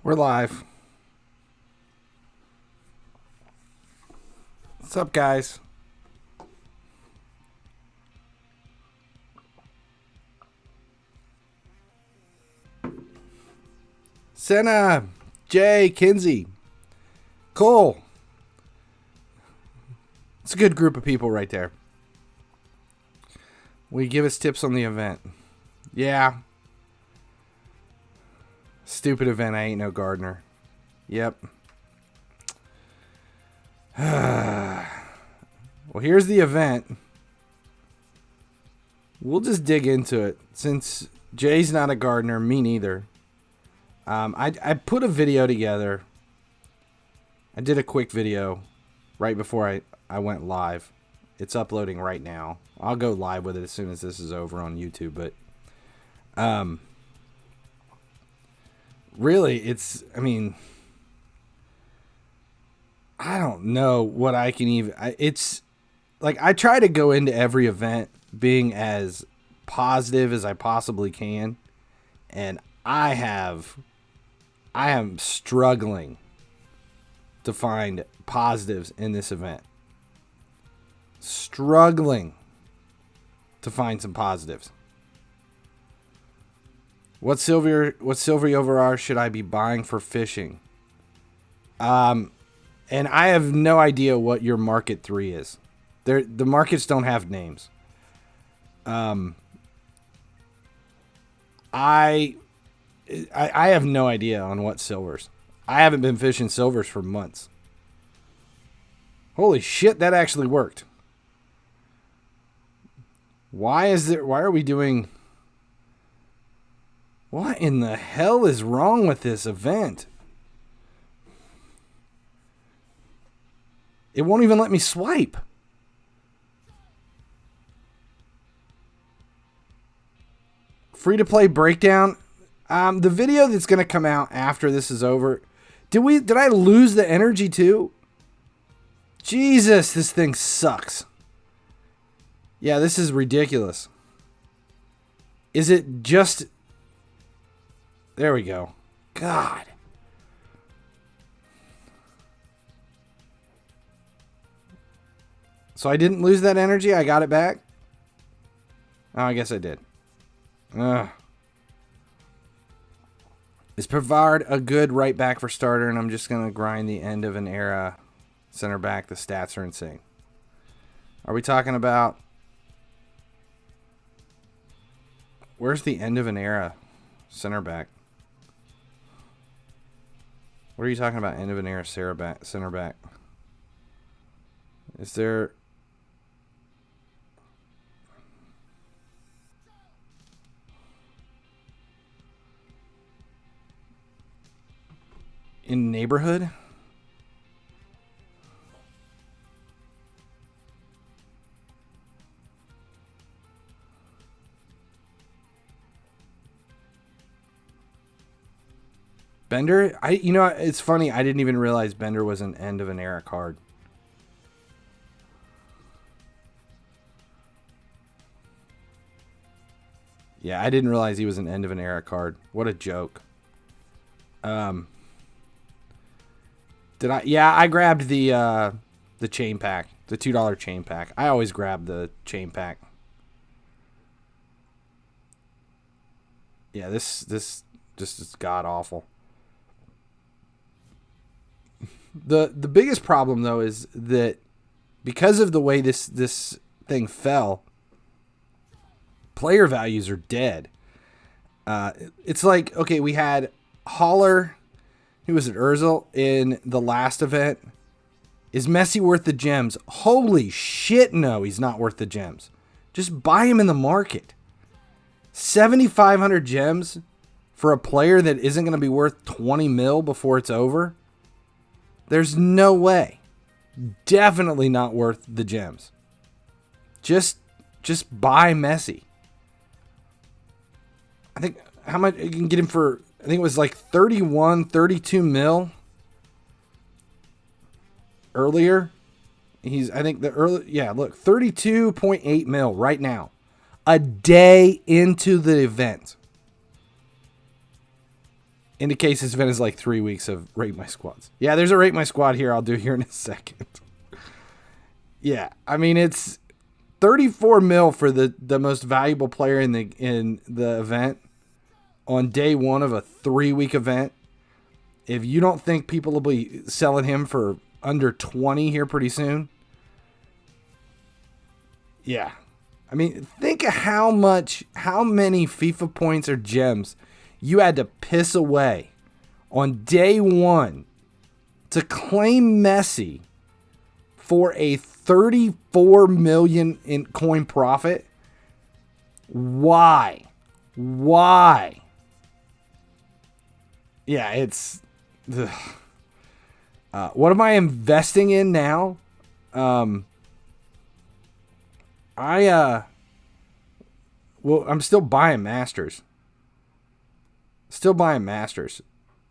We're live. What's up, guys? Senna, Jay, Kinsey, Cole. It's a good group of people right there. Will you give us tips on the event? Yeah. Stupid event. I ain't no gardener. Yep. Well, here's the event. We'll just dig into it. Since Jay's not a gardener, me neither. I put a video together. I did a quick video right before I went live. It's uploading right now. I'll go live with it as soon as this is over on YouTube. But really, I don't know what I can even... It's like I try to go into every event being as positive as I possibly can. And I am struggling to find positives in this event. Struggling to find some positives. What silver overall should I be buying for fishing? And I have no idea what your market 3 is. The markets don't have names. I have no idea on what silvers. I haven't been fishing silvers for months. Holy shit, that actually worked. Why are we doing... What in the hell is wrong with this event? It won't even let me swipe. Free to play breakdown. The video that's going to come out after this is over. Did I lose the energy too? Jesus, this thing sucks. Yeah, this is ridiculous. Is it just... There we go. God. So I didn't lose that energy? I got it back? Oh, I guess I did. Ugh. Is Pavard a good right back for starter? And I'm just going to grind the end of an era center back. The stats are insane. Are we talking about... Where's the end of an era center back? What are you talking about, end of an era center back? Is there... In neighborhood? Bender? It's funny. I didn't even realize Bender was an end of an era card. Yeah, I didn't realize he was an end of an era card. What a joke. I grabbed the chain pack, the $2 chain pack. I always grab the chain pack. Yeah, this just is god awful. The biggest problem though is that because of the way this thing fell, player values are dead. It's like, okay, we had Haller. Who was it? Ozil in the last event. Is Messi worth the gems? Holy shit, no, he's not worth the gems. Just buy him in the market. 7,500 gems for a player that isn't going to be worth 20 mil before it's over? There's no way. Definitely not worth the gems. Just buy Messi. I think how much you can get him for... I think it was like 31, 32 mil earlier. Look, 32.8 mil right now. A day into the event. In the case this event is like 3 weeks of rate my squads. Yeah, there's a rate my squad here I'll do here in a second. Yeah, I mean, it's 34 mil for the most valuable player in the event on day one of a 3-week event. If you don't think people will be selling him for under 20 here pretty soon, yeah. I mean, think of how many FIFA points or gems you had to piss away on day one to claim Messi for a 34 million in coin profit. Why? Yeah, it's... what am I investing in now? I'm still buying Masters.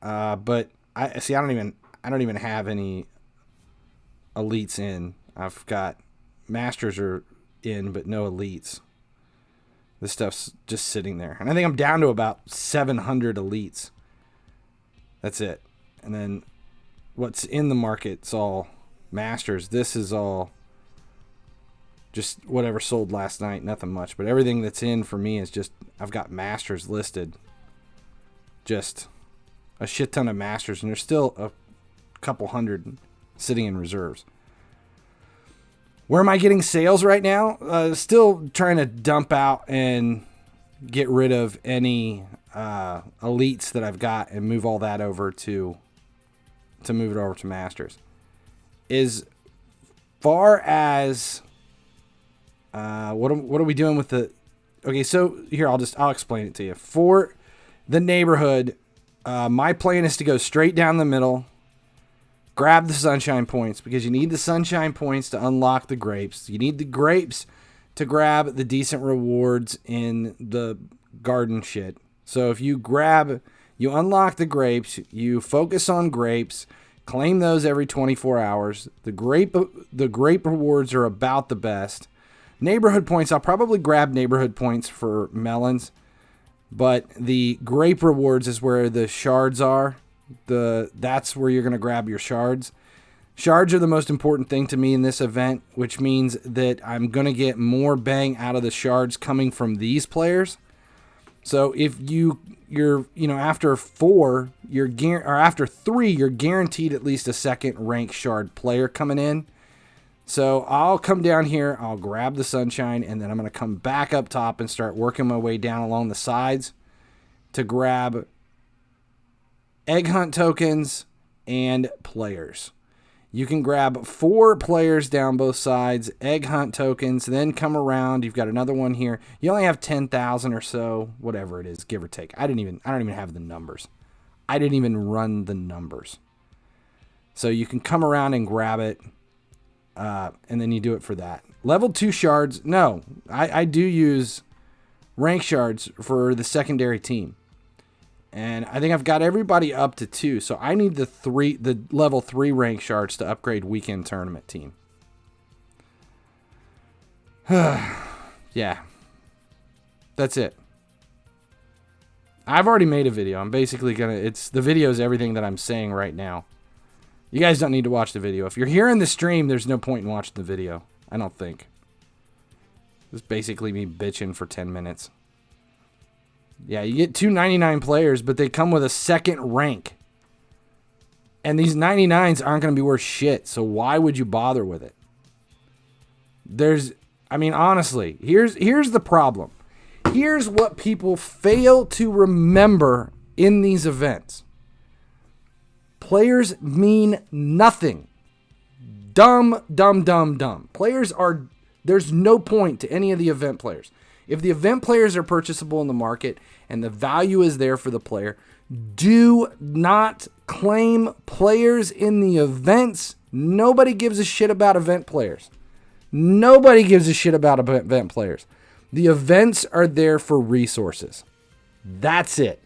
But I don't even have any elites in. I've got Masters are in, but no elites. This stuff's just sitting there. And I think I'm down to about 700 elites. That's it. And then what's in the market's all Masters. This is all just whatever sold last night, nothing much. But everything that's in for me is just, I've got Masters listed. Just a shit ton of Masters. And there's still a couple hundred sitting in reserves. Where am I getting sales right now? Still trying to dump out and get rid of any elites that I've got and move all that over to move it over to Masters. As far as what are we doing with the... Okay, so here I'll explain it to you. For the neighborhood, my plan is to go straight down the middle, grab the sunshine points, because you need the sunshine points to unlock the grapes. You need the grapes to grab the decent rewards in the garden shit. So if you unlock the grapes, you focus on grapes, claim those every 24 hours. The grape rewards are about the best. Neighborhood points, I'll probably grab neighborhood points for melons, but the grape rewards is where the shards are. That's where you're going to grab your shards. Shards are the most important thing to me in this event, which means that I'm going to get more bang out of the shards coming from these players. So if you're after 4, after 3, you're guaranteed at least a second rank shard player coming in. So I'll come down here, I'll grab the sunshine, and then I'm going to come back up top and start working my way down along the sides to grab egg hunt tokens and players. You can grab 4 players down both sides, egg hunt tokens, then come around. You've got another one here. You only have 10,000 or so, whatever it is, give or take. I don't even have the numbers. I didn't even run the numbers. So you can come around and grab it, and then you do it for that. Level 2 shards, no. I do use rank shards for the secondary team. And I think I've got everybody up to 2. So I need the level 3 rank shards to upgrade weekend tournament team. Yeah. That's it. I've already made a video. I'm basically the video is everything that I'm saying right now. You guys don't need to watch the video. If you're hearing the stream, there's no point in watching the video. I don't think. It's basically me bitching for 10 minutes. Yeah, you get 299 players, but they come with a second rank. And these 99s aren't going to be worth shit, so why would you bother with it? Honestly, here's the problem. Here's what people fail to remember in these events. Players mean nothing. Dumb. There's no point to any of the event players. If the event players are purchasable in the market and the value is there for the player, do not claim players in the events. Nobody gives a shit about event players. Nobody gives a shit about event players. The events are there for resources. That's it.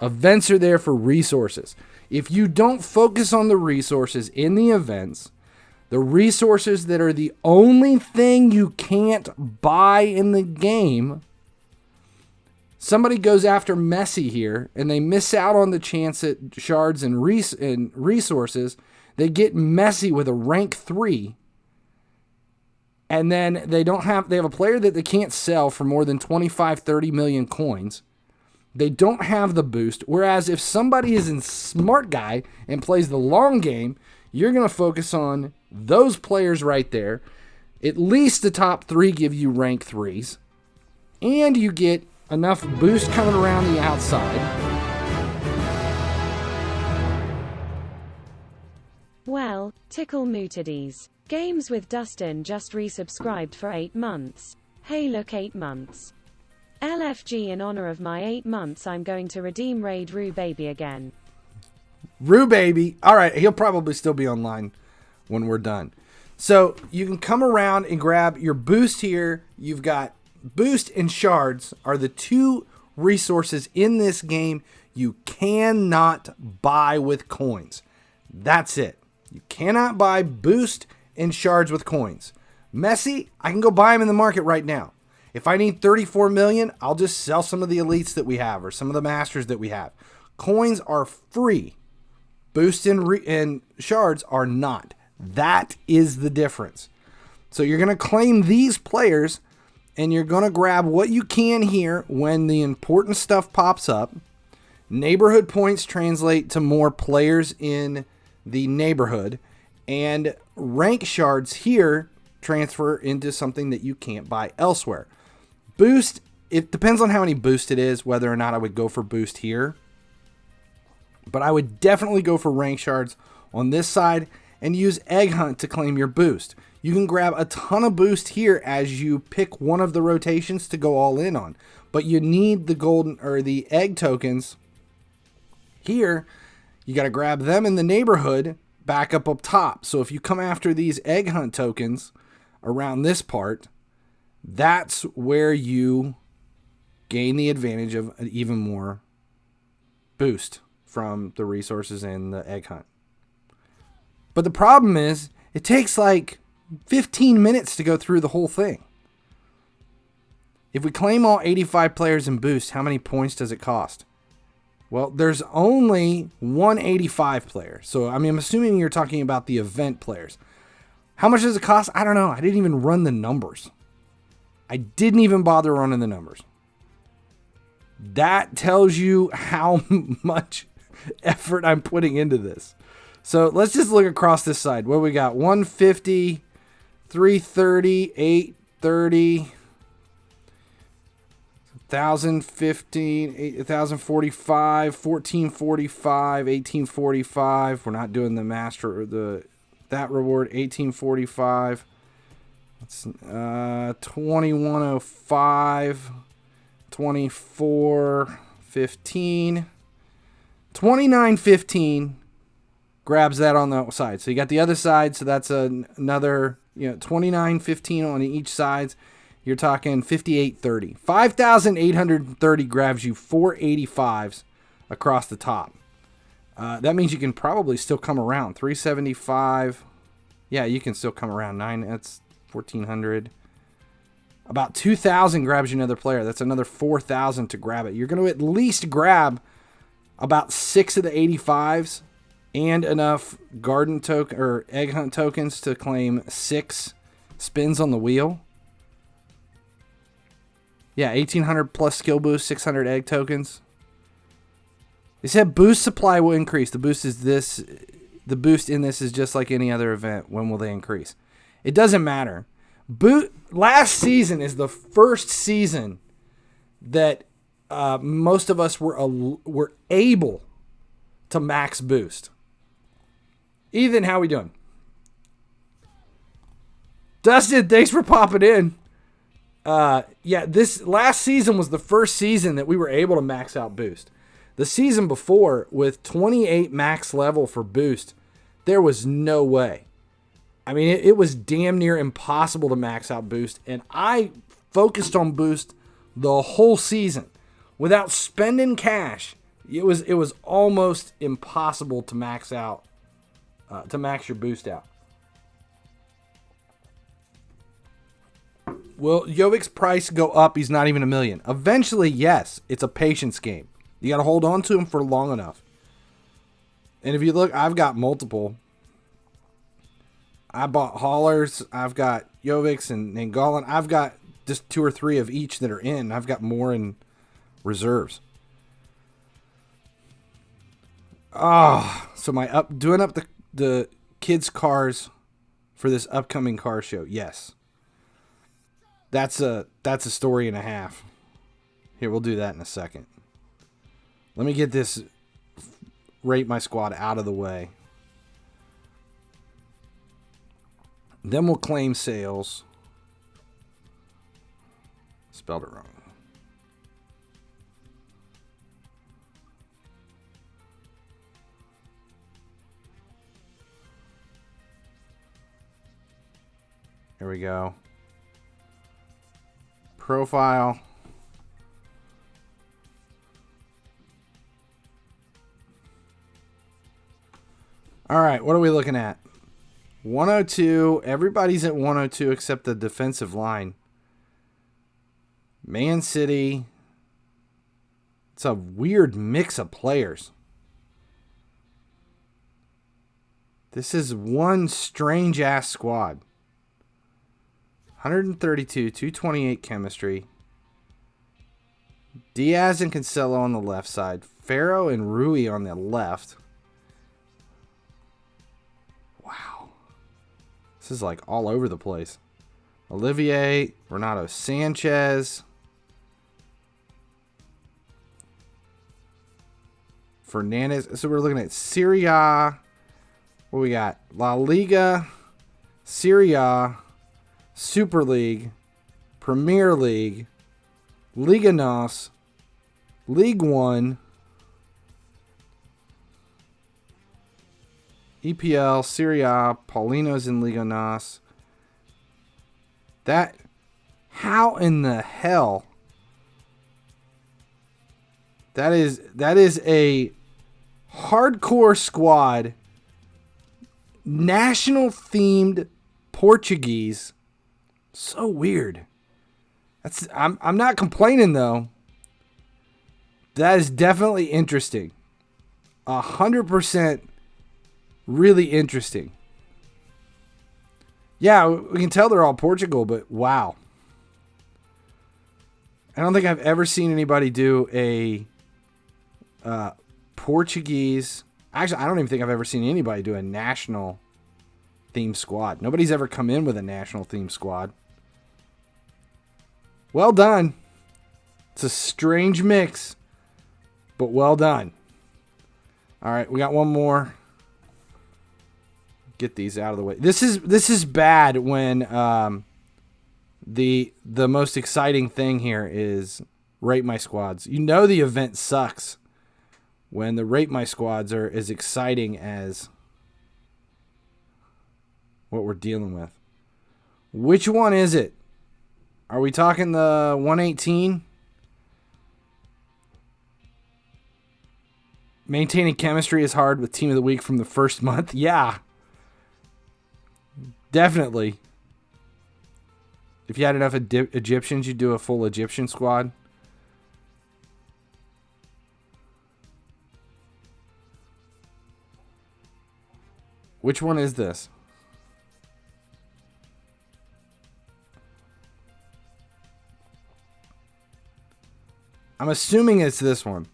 Events are there for resources. If you don't focus on the resources in the events, the resources that are the only thing you can't buy in the game, somebody goes after Messi here and they miss out on the chance at shards and resources. They get Messi with a rank 3. And then they have a player that they can't sell for more than 25, 30 million coins. They don't have the boost. Whereas if somebody is a smart guy and plays the long game, you're going to focus on those players right there. At least the top 3 give you rank 3s. And you get enough boost coming around the outside. Well, tickle mootides. Games with Dustin just resubscribed for 8 months. Hey look, 8 months. LFG, in honor of my 8 months, I'm going to redeem Raid Roo Baby again. Roo Baby. All right, he'll probably still be online when we're done. So you can come around and grab your boost here. You've got boost and shards are the 2 resources in this game you cannot buy with coins. That's it. You cannot buy boost and shards with coins. Messi, I can go buy him in the market right now. If I need 34 million, I'll just sell some of the elites that we have or some of the masters that we have. Coins are free. Boost and shards are not. That is the difference. So you're going to claim these players and you're going to grab what you can here when the important stuff pops up. Neighborhood points translate to more players in the neighborhood. And rank shards here transfer into something that you can't buy elsewhere. Boost, it depends on how many boost it is, whether or not I would go for boost here. But I would definitely go for rank shards on this side and use egg hunt to claim your boost. You can grab a ton of boost here as you pick one of the rotations to go all in on. But you need the golden or the egg tokens here. You got to grab them in the neighborhood back up top. So if you come after these egg hunt tokens around this part, that's where you gain the advantage of even more boost from the resources in the egg hunt. But the problem is, it takes like 15 minutes to go through the whole thing. If we claim all 85 players in boost, how many points does it cost? Well, there's only 185 player. So, I mean, I'm assuming you're talking about the event players. How much does it cost? I don't know. I didn't even run the numbers. I didn't even bother running the numbers. That tells you how much effort I'm putting into this. So let's just look across this side. What we got? 150, 330, 830, 1015, 1045, 1445, 1845. We're not doing the master or that reward. 1845. That's 2105, 2415, 2915 grabs that on the side. So you got the other side, so that's another 2915 on each side. You're talking 5830. 5,830 grabs you 485s across the top. That means you can probably still come around 375. Yeah, you can still come around 9. That's 1,400. About 2,000 grabs you another player. That's another 4,000 to grab it. You're going to at least grab about 6 of the 85s and enough garden token or egg hunt tokens to claim 6 spins on the wheel. Yeah, 1,800 plus skill boost, 600 egg tokens. They said boost supply will increase. The boost is this. The boost in this is just like any other event. When will they increase? It doesn't matter. Last season is the first season that most of us were able to max boost. Ethan, how we doing? Dustin, thanks for popping in. Yeah, this last season was the first season that we were able to max out boost. The season before, with 28 max level for boost, there was no way. I mean, it was damn near impossible to max out boost, and I focused on boost the whole season without spending cash. It was almost impossible to max out, to max your boost out. Will Jovic's price go up? He's not even $1 million. Eventually, yes. It's a patience game. You got to hold on to him for long enough. And if you look, I've got multiple. I bought haulers. I've got Jovic's and Gullit. I've got just 2 or 3 of each that are in. I've got more in reserves. So doing up the kids' cars for this upcoming car show. Yes. That's a story and a half. Here, we'll do that in a second. Let me get this Rate My Squad out of the way. Then we'll claim sales. Spelled it wrong. Here we go. Profile. All right, what are we looking at? 102. Everybody's at 102 except the defensive line. Man City. It's a weird mix of players. This is one strange-ass squad. 132, 228 chemistry. Diaz and Cancelo on the left side. Farrow and Rooney on the left. Wow. This is like all over the place. Olivier, Renato Sanchez. Fernandez. So we're looking at Serie A. What we got? La Liga, Serie A, Super League, Premier League, Liga NOS, League One, EPL, Serie A, Paulino's in Liga NOS. How in the hell? That is a hardcore squad, national themed Portuguese. So weird. I'm not complaining though. That is definitely interesting. 100% really interesting. Yeah, we can tell they're all Portugal, but wow. I don't think I've ever seen anybody do a Portuguese. Actually, I don't even think I've ever seen anybody do a national themed squad. Nobody's ever come in with a national themed squad. Well done. It's a strange mix, but well done. All right, we got one more. Get these out of the way. This is bad when the most exciting thing here is Rate My Squads. You know the event sucks when the Rate My Squads are as exciting as what we're dealing with. Which one is it? Are we talking the 118? Maintaining chemistry is hard with Team of the Week from the first month. Yeah. Definitely. If you had enough Egyptians, you'd do a full Egyptian squad. Which one is this? I'm assuming it's this one.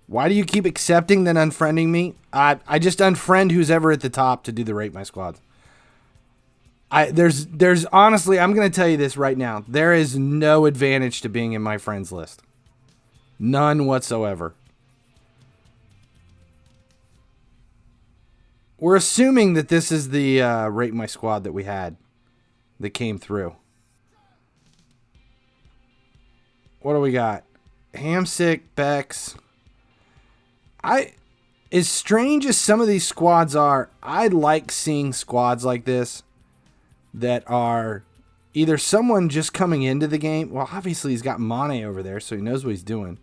Why do you keep accepting then unfriending me? I just unfriend who's ever at the top to do the Rate My Squads. There's honestly, I'm going to tell you this right now. There is no advantage to being in my friends list. None whatsoever. We're assuming that this is the Rate My Squad that we had that came through. What do we got? Hamsick, Bex. As strange as some of these squads are, I like seeing squads like this that are either someone just coming into the game. Well, obviously he's got Mane over there, so he knows what he's doing.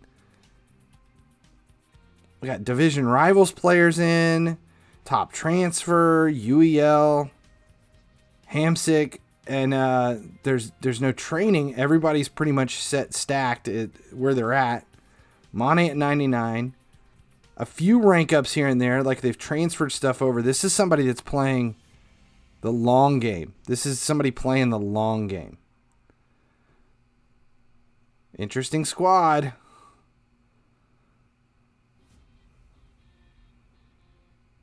We got division rivals players in. top transfer, UEL, Hamsick, and there's no training. Everybody's pretty much stacked at where they're at. Mane at 99. A few rank ups here and there, like they've transferred stuff over. This is somebody that's playing the long game. This is somebody playing the long game. Interesting squad.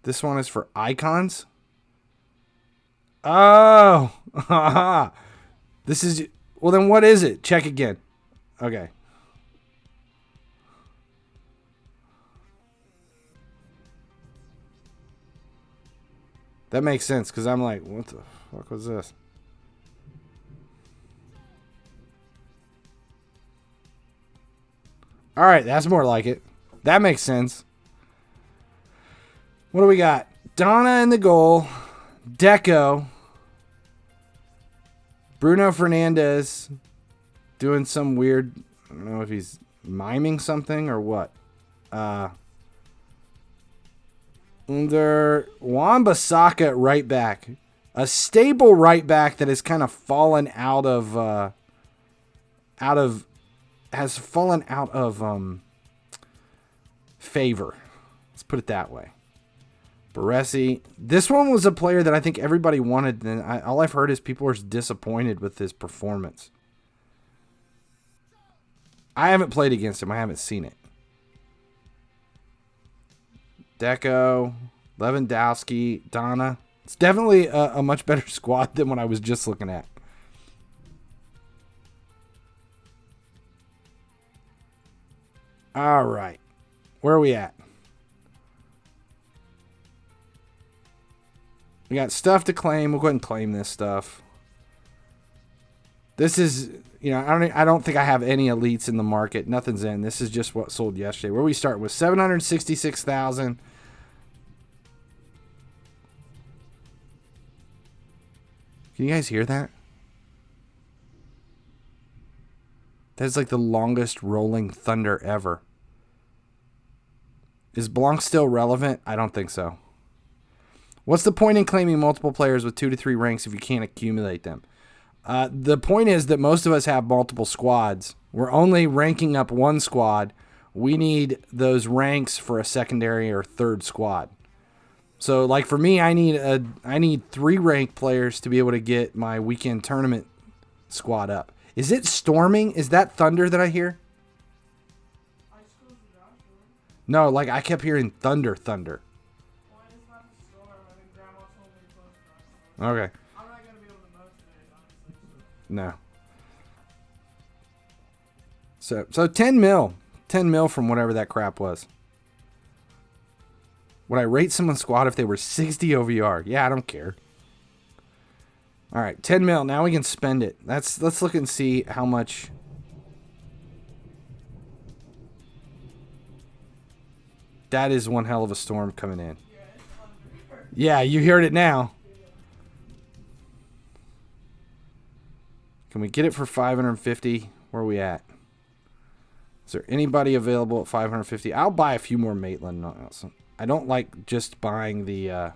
This one is for icons. Oh, this is, well then what is it? Check again. Okay. That makes sense because I'm like, what the fuck was this? All right, that's more like it. That makes sense. What do we got? Donna in the goal. Deco. Bruno Fernandes doing some weird, I don't know if he's miming something or what. Under Wan-Bissaka at right back. A stable right back that has kind of fallen out of favor. Let's put it that way. Baresi. This one was a player that I think everybody wanted, and all I've heard is people are disappointed with his performance. I haven't played against him. I haven't seen it. Deco, Lewandowski, Donna. It's definitely a much better squad than what I was just looking at. All right. Where are we at? We got stuff to claim. We'll go ahead and claim this stuff. This is, I don't think I have any elites in the market. Nothing's in. This is just what sold yesterday. Where we start with 766,000. Can you guys hear that? That's like the longest rolling thunder ever. Is Blanc still relevant? I don't think so. What's the point in claiming multiple players with 2 to 3 ranks if you can't accumulate them? The point is that most of us have multiple squads. We're only ranking up one squad. We need those ranks for a secondary or third squad. So, like for me, I need 3 ranked players to be able to get my weekend tournament squad up. Is it storming? Is that thunder that I hear? No, like I kept hearing thunder. Okay. I'm not gonna be able to mow today, honestly. No. So 10 mil. 10 mil from whatever that crap was. Would I rate someone's squad if they were 60 OVR? Yeah, I don't care. All right, 10 mil. Now we can spend it. Let's look and see how much. That is one hell of a storm coming in. Yeah, you heard it now. Can we get it for 550? Where are we at? Is there anybody available at 550? I'll buy a few more Maitland. I don't like just buying the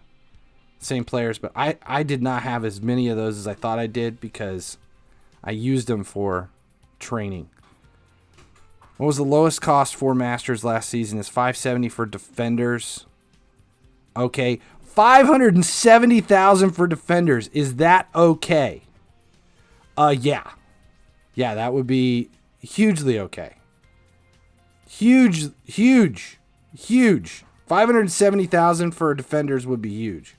same players, but I did not have as many of those as I thought I did because I used them for training. What was the lowest cost for Masters last season? Is 570 for defenders. Okay, 570,000 for defenders. Is that okay? Yeah. Yeah, that would be hugely okay. Huge. 570,000 for defenders would be huge.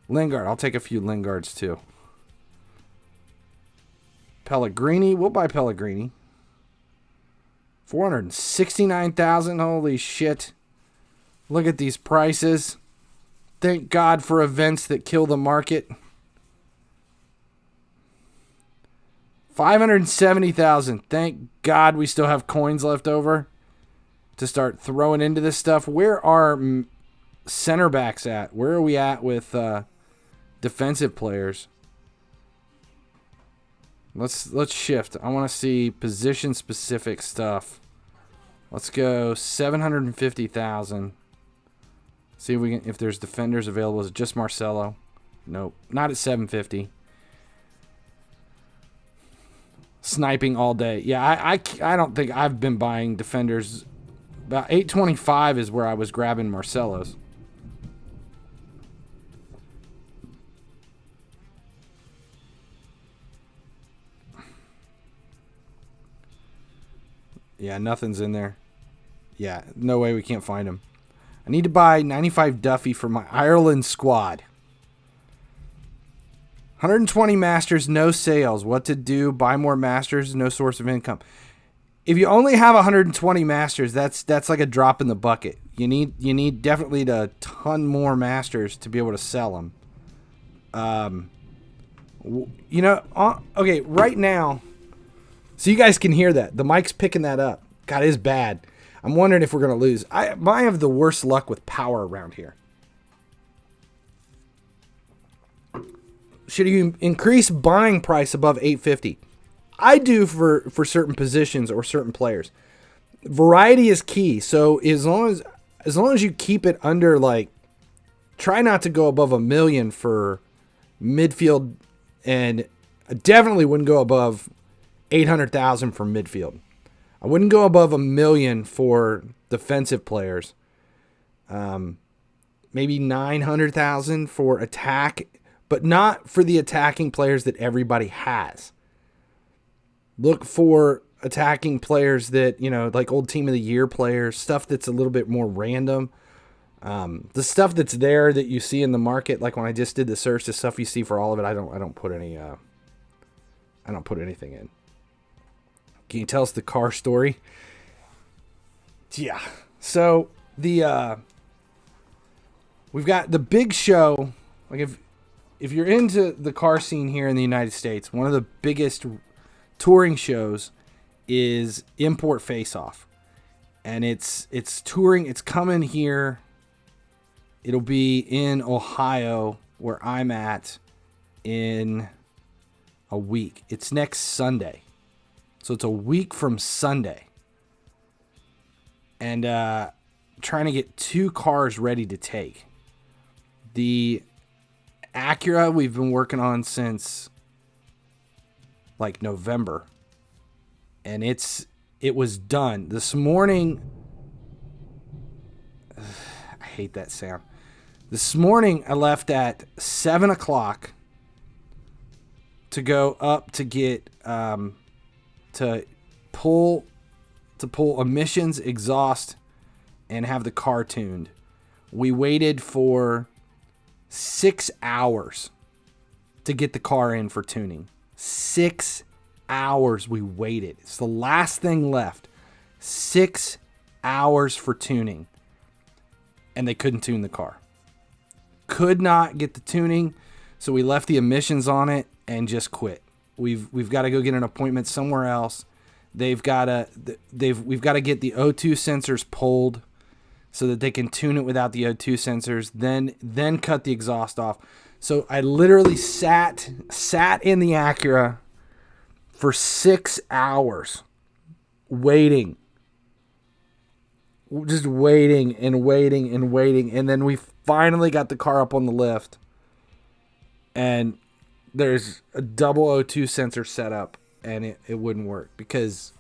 Lingard, I'll take a few Lingards too. Pellegrini, we'll buy Pellegrini. 469,000, holy shit. Look at these prices. Thank God for events that kill the market. 570,000. Thank God we still have coins left over to start throwing into this stuff. Where are center backs at? Where are we at with defensive players? Let's shift. I want to see position specific stuff. Let's go 750,000. See if we can, if there's defenders available. Is it just Marcelo? Nope. Not at 750. Sniping all day. Yeah, I don't think I've been buying defenders. About 825 is where I was grabbing Marcelos. Yeah, nothing's in there. Yeah, no way we can't find him. I need to buy 95 Duffy for my Ireland squad. 120 Masters, no sales. What to do? Buy more Masters, no source of income. If you only have 120 Masters, that's like a drop in the bucket. You need definitely a ton more Masters to be able to sell them. Okay, right now, so you guys can hear that. The mic's picking that up. God, it is bad. I'm wondering if we're going to lose. I have the worst luck with power around here. Should you increase buying price above 850? I do for certain positions or certain players. Variety is key. So as long as you keep it under, like, try not to go above $1 million for midfield, and I definitely wouldn't go above 800,000 for midfield. I wouldn't go above $1 million for defensive players. Maybe 900,000 for attack, but not for the attacking players that everybody has. Look for attacking players that, like old Team of the Year players, stuff that's a little bit more random. The stuff that's there that you see in the market, like when I just did the search, the stuff you see for all of it, I don't put anything in. Can you tell us the car story? Yeah. So we've got the big show. Like if you're into the car scene here in the United States, one of the biggest touring shows is Import Face Off. And it's touring, it's coming here. It'll be in Ohio, where I'm at, in a week. It's next Sunday. So it's a week from Sunday. And trying to get 2 cars ready to take. The Acura we've been working on since like November. And it was done. This morning, I hate that sound. This morning I left at 7 o'clock to go up to get to pull emissions, exhaust, and have the car tuned. We waited for 6 hours to get the car in for tuning. 6 hours we waited. It's the last thing left. 6 hours for tuning. And they couldn't tune the car. Could not get the tuning, so we left the emissions on it and just quit. We've got to go get an appointment somewhere else. We've got to get the O2 sensors pulled so that they can tune it without the O2 sensors, then cut the exhaust off. So I literally sat in the Acura for 6 hours waiting. Just waiting and waiting and waiting. And then we finally got the car up on the lift. And there's a double O2 sensor set up. And it wouldn't work because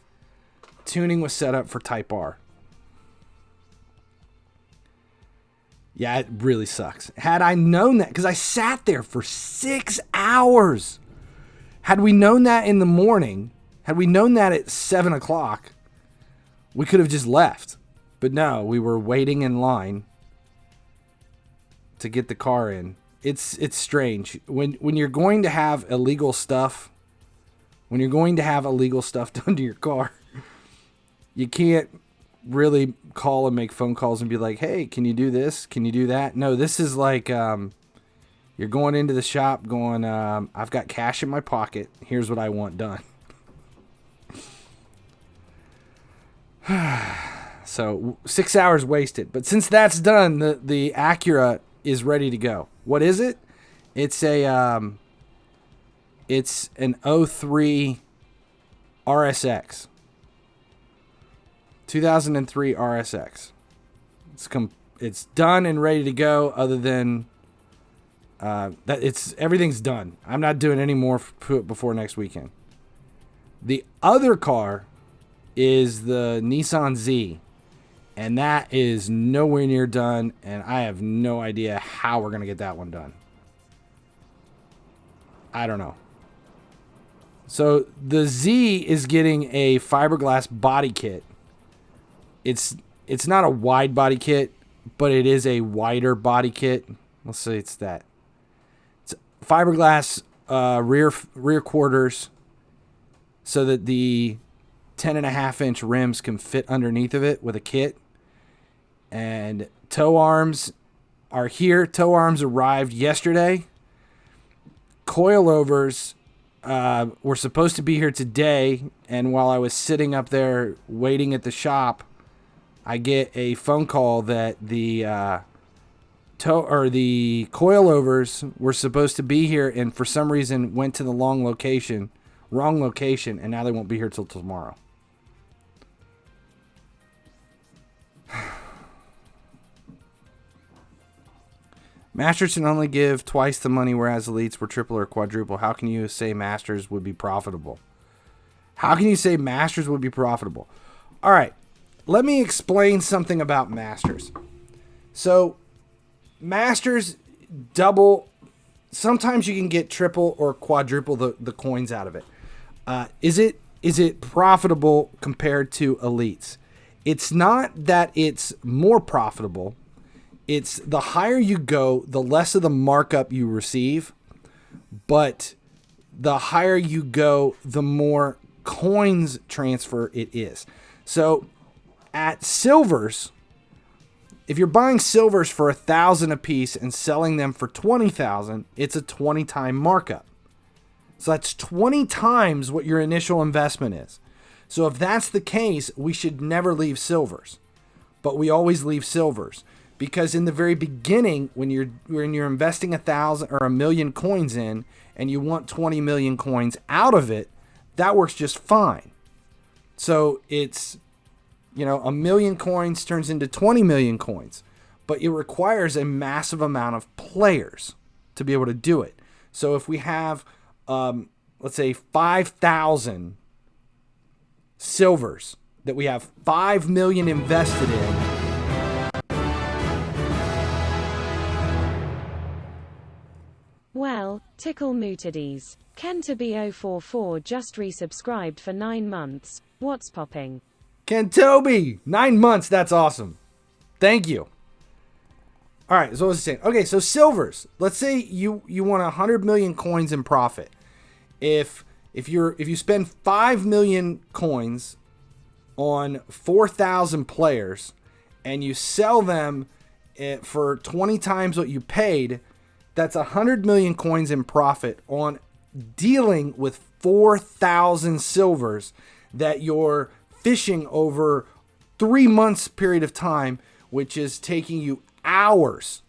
tuning was set up for Type R. Yeah, it really sucks. Had I known that, because I sat there for 6 hours. Had we known that in the morning, had we known that at 7 o'clock, we could have just left. But no, we were waiting in line to get the car in. It's strange. When you're going to have illegal stuff, done to your car, you can't really call and make phone calls and be like, hey, can you do this? Can you do that? No, this is like you're going into the shop going, I've got cash in my pocket. Here's what I want done. So 6 hours wasted. But since that's done, the Acura is ready to go. What is it? It's an 03 RSX. 2003 RSX. it's done and ready to go. Other than everything's done. I'm not doing any more before next weekend. The other car is the Nissan Z, and that is nowhere near done, and I have no idea how we're going to get that one done. I don't know. So the Z is getting a fiberglass body kit. It's not a wide body kit, but it is a wider body kit. Let's say it's that. It's fiberglass rear quarters, so that the 10.5-inch rims can fit underneath of it with a kit. And tow arms are here. Tow arms arrived yesterday. Coilovers were supposed to be here today, and while I was sitting up there waiting at the shop, I get a phone call that the coilovers were supposed to be here, and for some reason went to the wrong location, and now they won't be here till tomorrow. Masters can only give twice the money, whereas elites were triple or quadruple. How can you say Masters would be profitable? How can you say Masters would be profitable? All right, let me explain something about Masters. So, Masters double. Sometimes you can get triple or quadruple the coins out of it. Is it profitable compared to elites? It's not that it's more profitable. It's the higher you go, the less of the markup you receive. But the higher you go, the more coins transfer it is. So at silvers, if you're buying silvers for 1,000 a piece and selling them for 20,000, it's a 20-time markup. So that's 20 times what your initial investment is. So if that's the case, we should never leave silvers, but we always leave silvers, because in the very beginning, when you're investing 1,000 or 1,000,000 coins in, and you want 20 million coins out of it, that works just fine. So it's, 1,000,000 coins turns into 20 million coins, but it requires a massive amount of players to be able to do it. So if we have, let's say 5,000 silvers that we have 5 million invested in, well, tickle mootides. Ken to be 044 just resubscribed for 9 months. What's popping? Ken Toby, 9 months. That's awesome. Thank you. All right, so what was I saying? Okay, so silvers. Let's say you want 100 million coins in profit. If you spend 5 million coins on 4,000 players and you sell them for 20 times what you paid, that's 100 million coins in profit on dealing with 4,000 silvers that you're fishing over 3 months period of time, which is taking you hours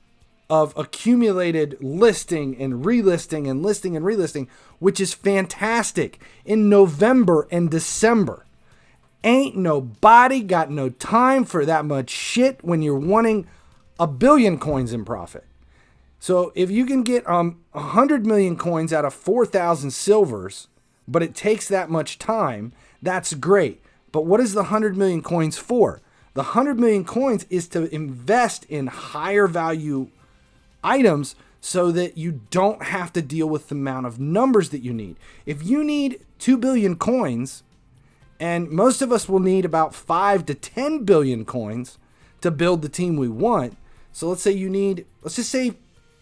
of accumulated listing and relisting and listing and relisting, which is fantastic in November and December. Ain't nobody got no time for that much shit when you're wanting 1 billion coins in profit. So if you can get 100 million coins out of 4,000 silvers, but it takes that much time, that's great. But what is the 100 million coins for? The 100 million coins is to invest in higher value items so that you don't have to deal with the amount of numbers that you need. If you need 2 billion coins, and most of us will need about 5 to 10 billion coins to build the team we want. So let's just say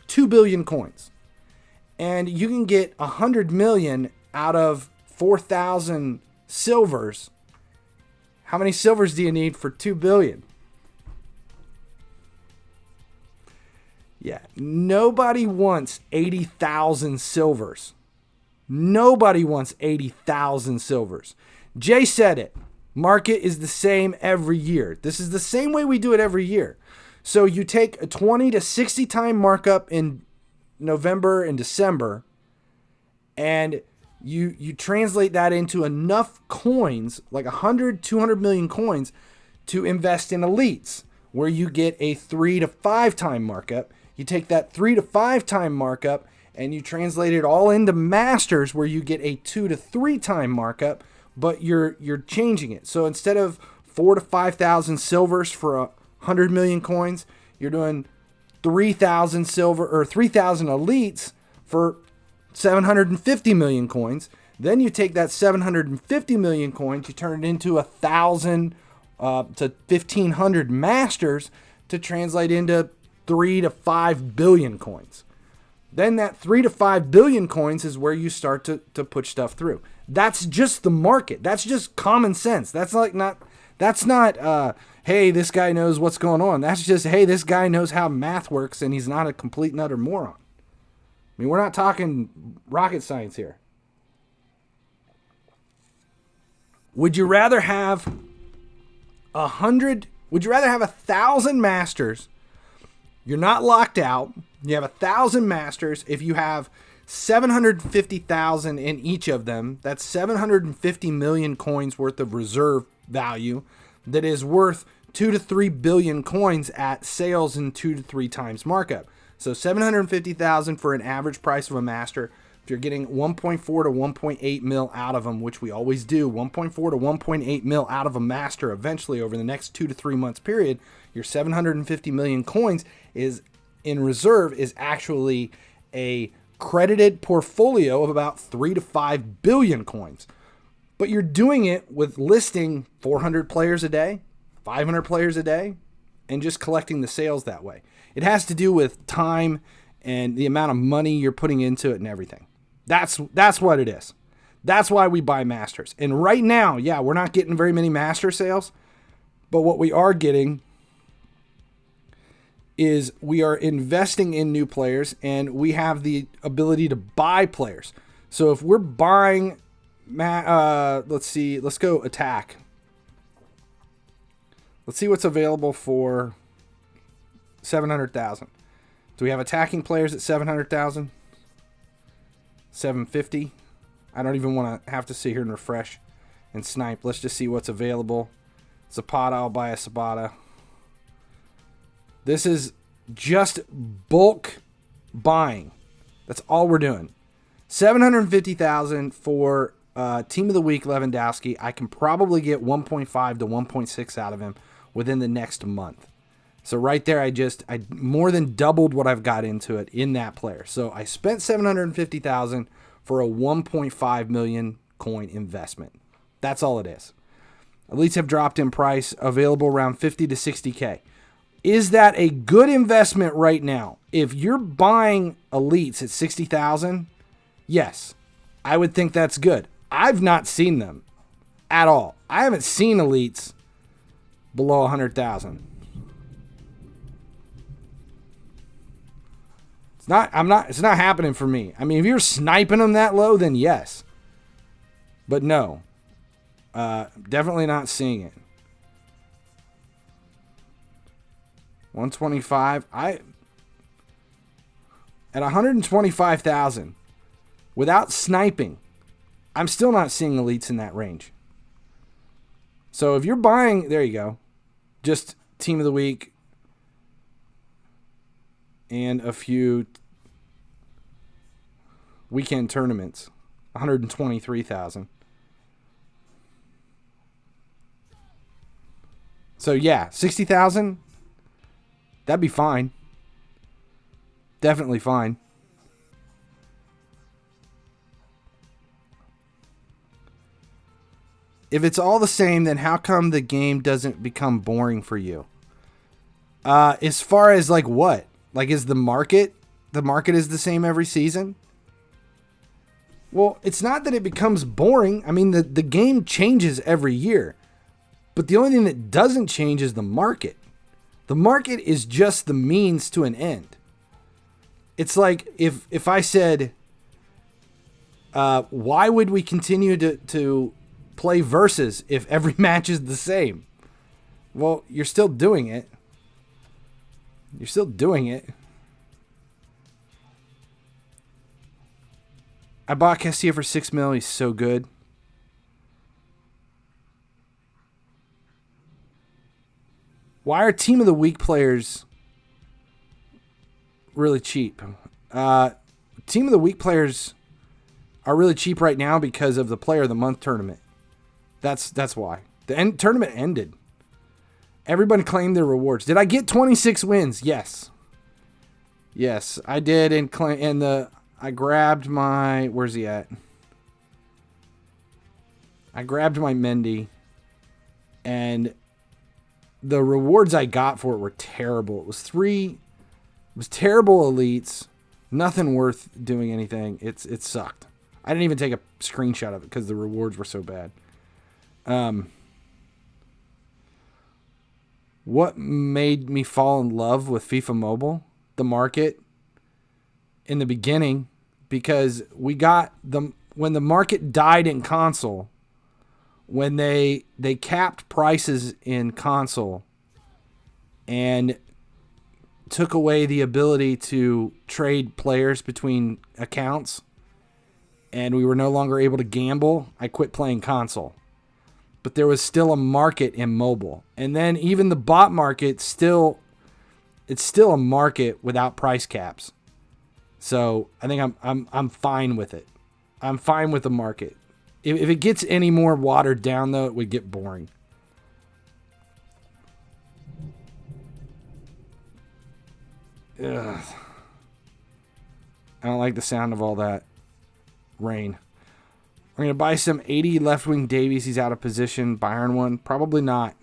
2 billion coins, and you can get 100 million out of 4,000 silvers. How many silvers do you need for 2 billion? Yeah, nobody wants 80,000 silvers. Nobody wants 80,000 silvers. Jay said it. Market is the same every year. This is the same way we do it every year. So you take a 20 to 60 time markup in November and December, and you translate that into enough coins, like 100, 200 million coins, to invest in elites. where you get a 3 to 5 time markup. You take that 3 to 5 time markup and you translate it all into Masters, where you get a 2 to 3 time markup, but you're changing it. So instead of 4 to 5,000 silvers for 100 million coins, you're doing 3,000 silver or 3,000 elites for 750 million coins. Then you take that 750 million coins, you turn it into 1,000 to 1,500 masters to translate into 3 to 5 billion coins. Then that 3 to 5 billion coins is where you start to push stuff through. That's just the market. That's just common sense. That's not, hey, this guy knows what's going on. That's just, hey, this guy knows how math works and he's not a complete and utter moron. I mean, we're not talking rocket science here. Would you rather have 1,000 masters? You're not locked out. You have 1,000 masters. If you have 750,000 in each of them, that's 750 million coins worth of reserve value that is worth 2 to 3 billion coins at sales and 2 to 3 times markup. So 750,000 for an average price of a master. If you're getting 1.4 to 1.8 mil out of them, which we always do, 1.4 to 1.8 mil out of a master eventually over the next 2 to 3 months period, your 750 million coins is in reserve is actually a credited portfolio of about 3 to 5 billion coins. But you're doing it with listing 400 players a day, 500 players a day, and just collecting the sales that way. It has to do with time and the amount of money you're putting into it and everything. That's what it is. That's why we buy masters. And right now, yeah, we're not getting very many master sales, but what we are getting is we are investing in new players and we have the ability to buy players. So if we're buying, let's see, let's go attack. Let's see what's available for 700,000. Do we have attacking players at 700,000? 750? I don't even want to have to sit here and refresh and snipe. Let's just see what's available. Zapata, I'll buy a Zapata. This is just bulk buying. That's all we're doing. 750,000 for Team of the Week Lewandowski. I can probably get 1.5 to 1.6 out of him within the next month. So right there, I more than doubled what I've got into it in that player. So I spent 750,000 for a 1.5 million coin investment. That's all it is. Elites have dropped in price, available around 50 to 60K. Is that a good investment right now? If you're buying elites at 60,000, yes, I would think that's good. I've not seen them at all. I haven't seen elites below 100,000. It's not happening for me. I mean, if you're sniping them that low, then yes. But no. Definitely not seeing it. 125. At 125,000 without sniping, I'm still not seeing elites in that range. So if you're buying, there you go. Just Team of the Week and a few weekend tournaments. 123,000. So yeah, 60,000. That'd be fine. Definitely fine. If it's all the same, then how come the game doesn't become boring for you? As far as like what? Like is the market is the same every season? Well, it's not that it becomes boring. I mean, the game changes every year. But the only thing that doesn't change is the market. The market is just the means to an end. It's like if I said, why would we continue to play versus if every match is the same? Well, you're still doing it. You're still doing it. I bought Castillo for 6 mil. He's so good. Why are Team of the Week players really cheap? Team of the Week players are really cheap right now because of the Player of the Month tournament. That's why. The tournament ended. Everybody claimed their rewards. Did I get 26 wins? Yes. Yes, I did. I grabbed my... Where's he at? I grabbed my Mendy. And the rewards I got for it were terrible. It was terrible elites. Nothing worth doing anything. It sucked. I didn't even take a screenshot of it because the rewards were so bad. What made me fall in love with FIFA Mobile? The market in the beginning, because we got when the market died in console, when they capped prices in console and took away the ability to trade players between accounts, and we were no longer able to gamble, I quit playing console. But there was still a market in mobile. And then even the bot market it's still a market without price caps. So I think I'm fine with it. I'm fine with the market. If it gets any more watered down, though, it would get boring. Ugh. I don't like the sound of all that rain. We're going to buy some 80 left-wing Davies. He's out of position. Bayern one? Probably not.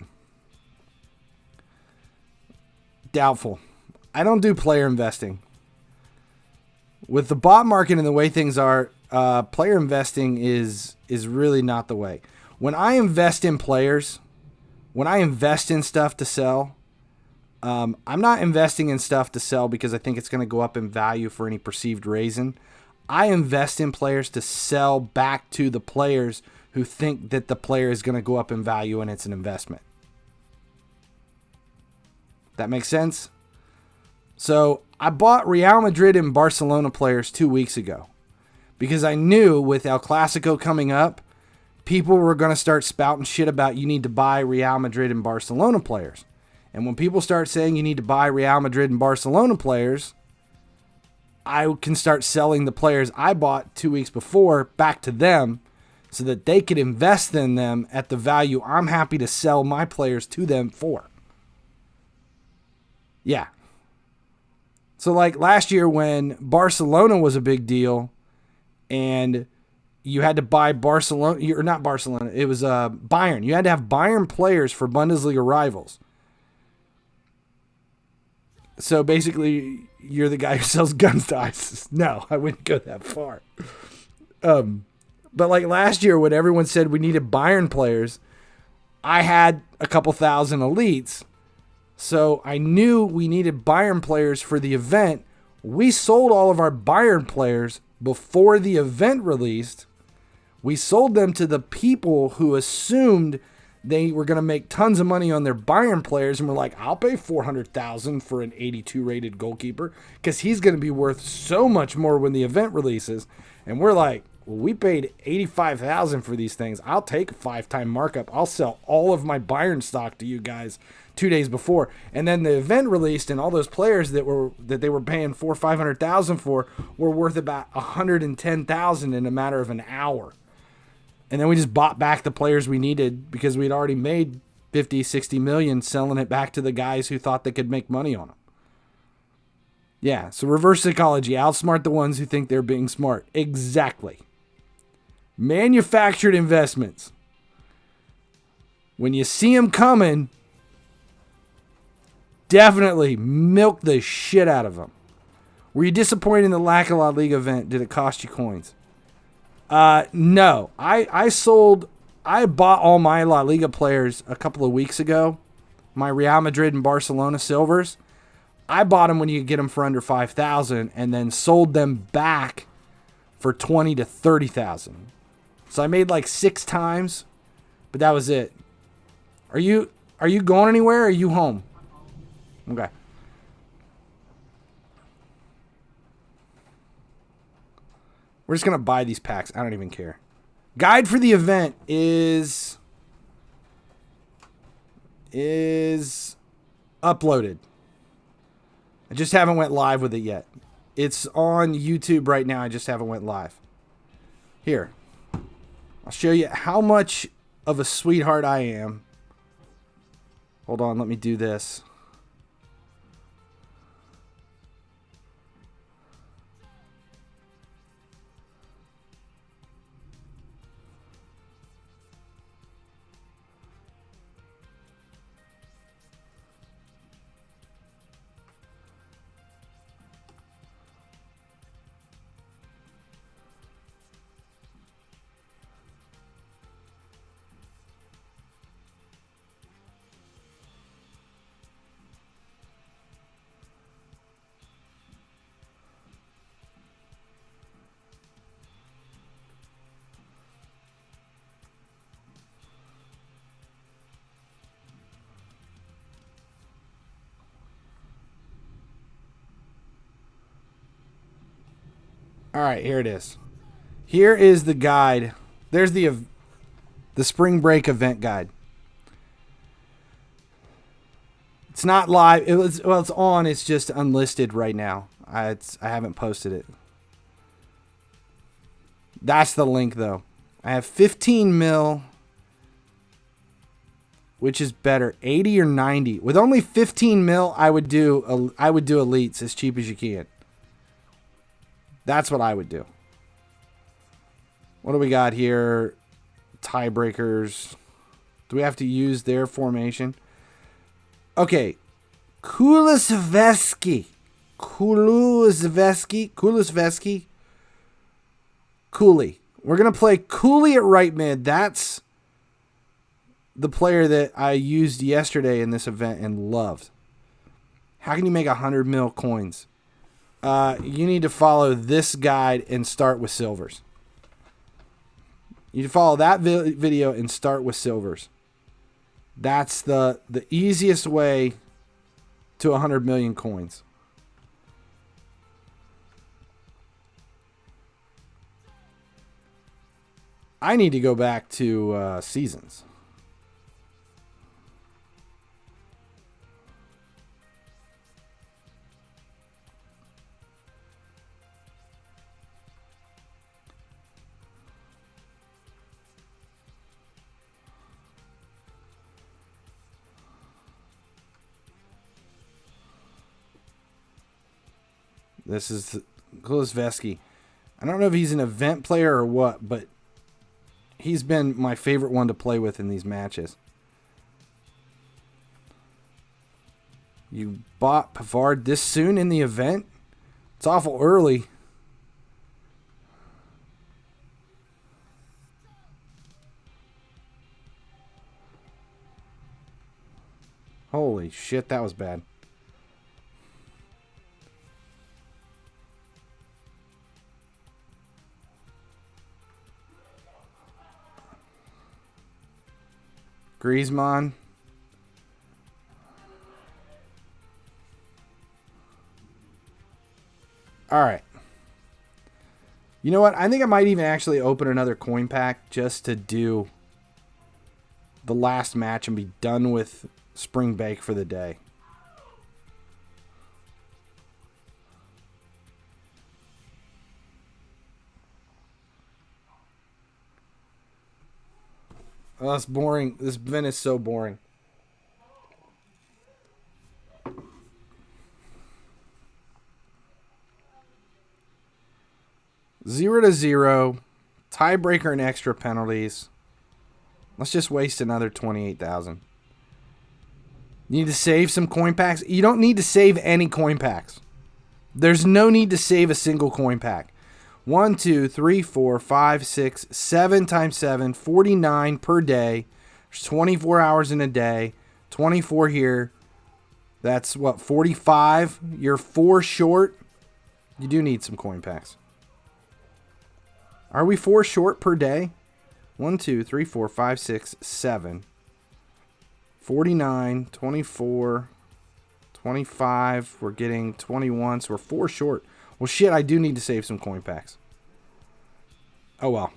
Doubtful. I don't do player investing. With the bot market and the way things are, player investing is really not the way. When I invest in players, when I invest in stuff to sell, I'm not investing in stuff to sell because I think it's going to go up in value for any perceived reason. I invest in players to sell back to the players who think that the player is going to go up in value and it's an investment. That makes sense? So I bought Real Madrid and Barcelona players 2 weeks ago because I knew with El Clasico coming up, people were going to start spouting shit about you need to buy Real Madrid and Barcelona players. And when people start saying you need to buy Real Madrid and Barcelona players, I can start selling the players I bought 2 weeks before back to them so that they could invest in them at the value I'm happy to sell my players to them for. Yeah. So like last year when Barcelona was a big deal and you had to buy Barcelona, or not Barcelona, it was Bayern. You had to have Bayern players for Bundesliga rivals. So basically, you're the guy who sells guns to ISIS. No, I wouldn't go that far. But like last year when everyone said we needed Bayern players, I had a couple thousand elites. So I knew we needed Bayern players for the event. We sold all of our Bayern players before the event released. We sold them to the people who assumed they were going to make tons of money on their Bayern players and were like, I'll pay $400,000 for an 82 rated goalkeeper because he's going to be worth so much more when the event releases. And we're like, well, we paid $85,000 for these things. I'll take a 5-time markup. I'll sell all of my Bayern stock to you guys 2 days before. And then the event released and all those players that they were paying $400,000 or $500,000 for were worth about $110,000 in a matter of an hour. And then we just bought back the players we needed because we'd already made 50, 60 million selling it back to the guys who thought they could make money on them. Yeah, so reverse psychology. Outsmart the ones who think they're being smart. Exactly. Manufactured investments. When you see them coming, definitely milk the shit out of them. Were you disappointed in the lack of La Liga event? Did it cost you coins? No. I bought all my La Liga players a couple of weeks ago. My Real Madrid and Barcelona silvers. I bought them when you could get them for under 5,000 and then sold them back for 20 to 30,000. So I made like 6 times, but that was it. Are you going anywhere or are you home? Okay. We're just going to buy these packs. I don't even care. Guide for the event is uploaded. I just haven't went live with it yet. It's on YouTube right now. I just haven't went live. Here. I'll show you how much of a sweetheart I am. Hold on, let me do this. All right, here it is. Here is the guide. There's the spring break event guide. It's not live. It's on. It's just unlisted right now. I haven't posted it. That's the link though. I have 15 mil. Which is better, 80 or 90? With only 15 mil, I would do elites as cheap as you can. That's what I would do. What do we got here? Tiebreakers. Do we have to use their formation? Okay. Kulusevski. Cooley. We're going to play Cooley at right mid. That's the player that I used yesterday in this event and loved. How can you make 100 mil coins? You need to follow this guide and start with silvers. You need to follow that video and start with silvers. That's the easiest way to 100 million coins. I need to go back to seasons. This is Kulusevski. I don't know if he's an event player or what, but he's been my favorite one to play with in these matches. You bought Pavard this soon in the event? It's awful early. Holy shit, that was bad. Griezmann. All right. You know what? I think I might even actually open another coin pack just to do the last match and be done with spring break for the day. Oh, that's boring. This event is so boring. Zero to zero. Tiebreaker and extra penalties. Let's just waste another 28,000. You need to save some coin packs. You don't need to save any coin packs. There's no need to save a single coin pack. 1, 2, 3, 4, 5, 6, 7 times 7, 49 per day. There's 24 hours in a day. 24 here. That's what, 45? You're 4 short. You do need some coin packs. Are we 4 short per day? 1, 2, 3, 4, 5, 6, 7. 49, 24, 25. We're getting 21, so we're 4 short. Well, shit, I do need to save some coin packs. Oh, well.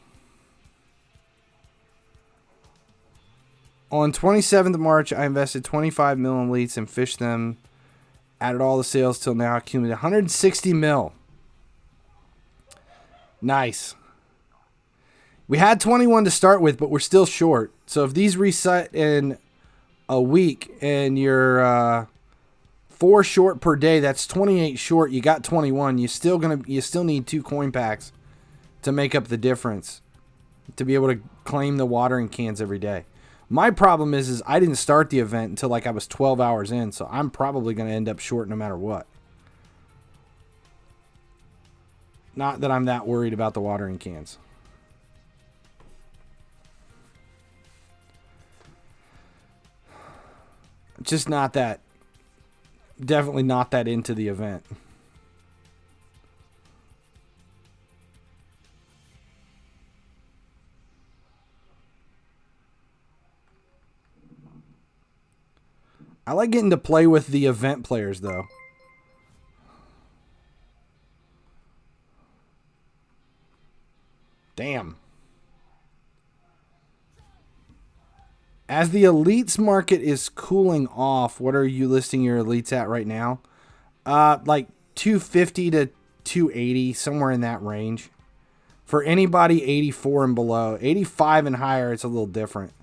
On 27th of March, I invested 25 mil in elites and fished them. Added all the sales till now, accumulated 160 mil. Nice. We had 21 to start with, but we're still short. So if these reset in a week and you're 4 short per day, that's 28 short. You got 21. You still need 2 coin packs to make up the difference to be able to claim the watering cans every day. My problem is I didn't start the event until like I was 12 hours in, so I'm probably going to end up short no matter what. Not that I'm that worried about the watering cans. Just not that, definitely not that into the event. I like getting to play with the event players, though. Damn. As the elites market is cooling off, what are you listing your elites at right now? Like 250 to 280, somewhere in that range. For anybody 84 and below. 85 and higher, it's a little different.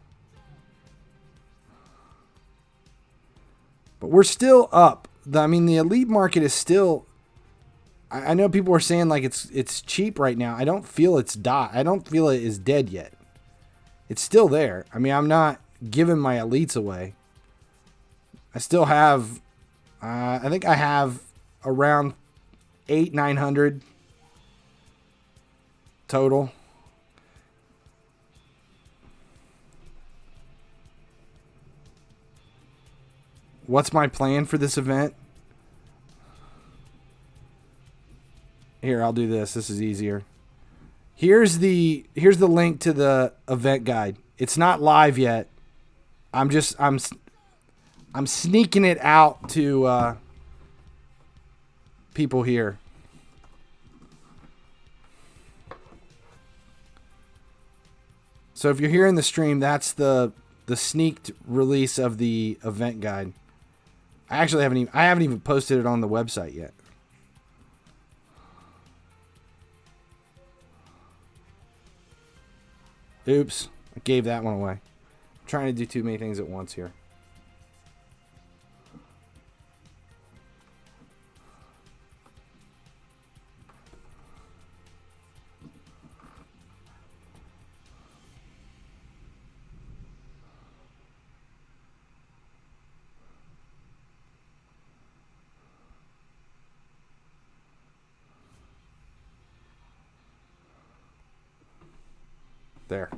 But we're still up. I mean, the elite market is still... I know people are saying like it's cheap right now. I don't feel it's I don't feel it is dead yet. It's still there. I mean, I'm not giving my elites away. I still have... I think I have around 900 total. What's my plan for this event? Here, I'll do this. This is easier. Here's the link to the event guide. It's not live yet. I'm sneaking it out to people here. So if you're here in the stream, that's the sneaked release of the event guide. I actually haven't even posted it on the website yet. Oops, I gave that one away. I'm trying to do too many things at once here. There.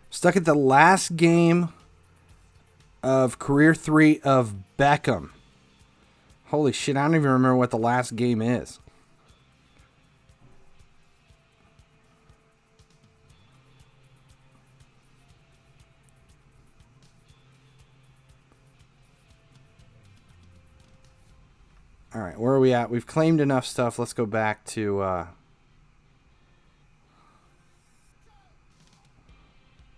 Stuck at the last game of Career 3 of Beckham. Holy shit, I don't even remember what the last game is. Alright, where are we at? We've claimed enough stuff. Let's go back to...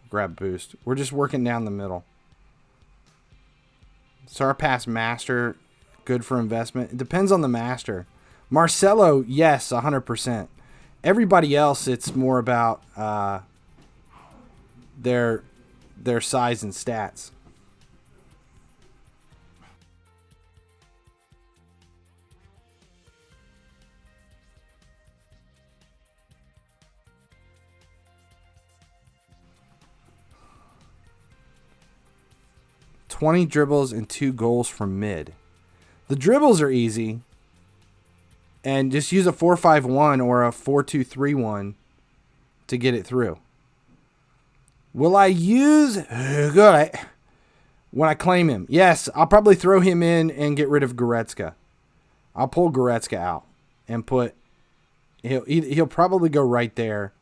grab boost. We're just working down the middle. Sarpass Master, good for investment. It depends on the master. Marcelo, yes, 100%. Everybody else, it's more about their size and stats. "20 dribbles and 2 goals from mid." The dribbles are easy. and just use a 4-5-1 or a 4-2-3-1 to get it through. Will I use Gullit when I claim him? Yes, I'll probably throw him in and get rid of Goretzka. I'll pull Goretzka out and put... He'll probably go right there.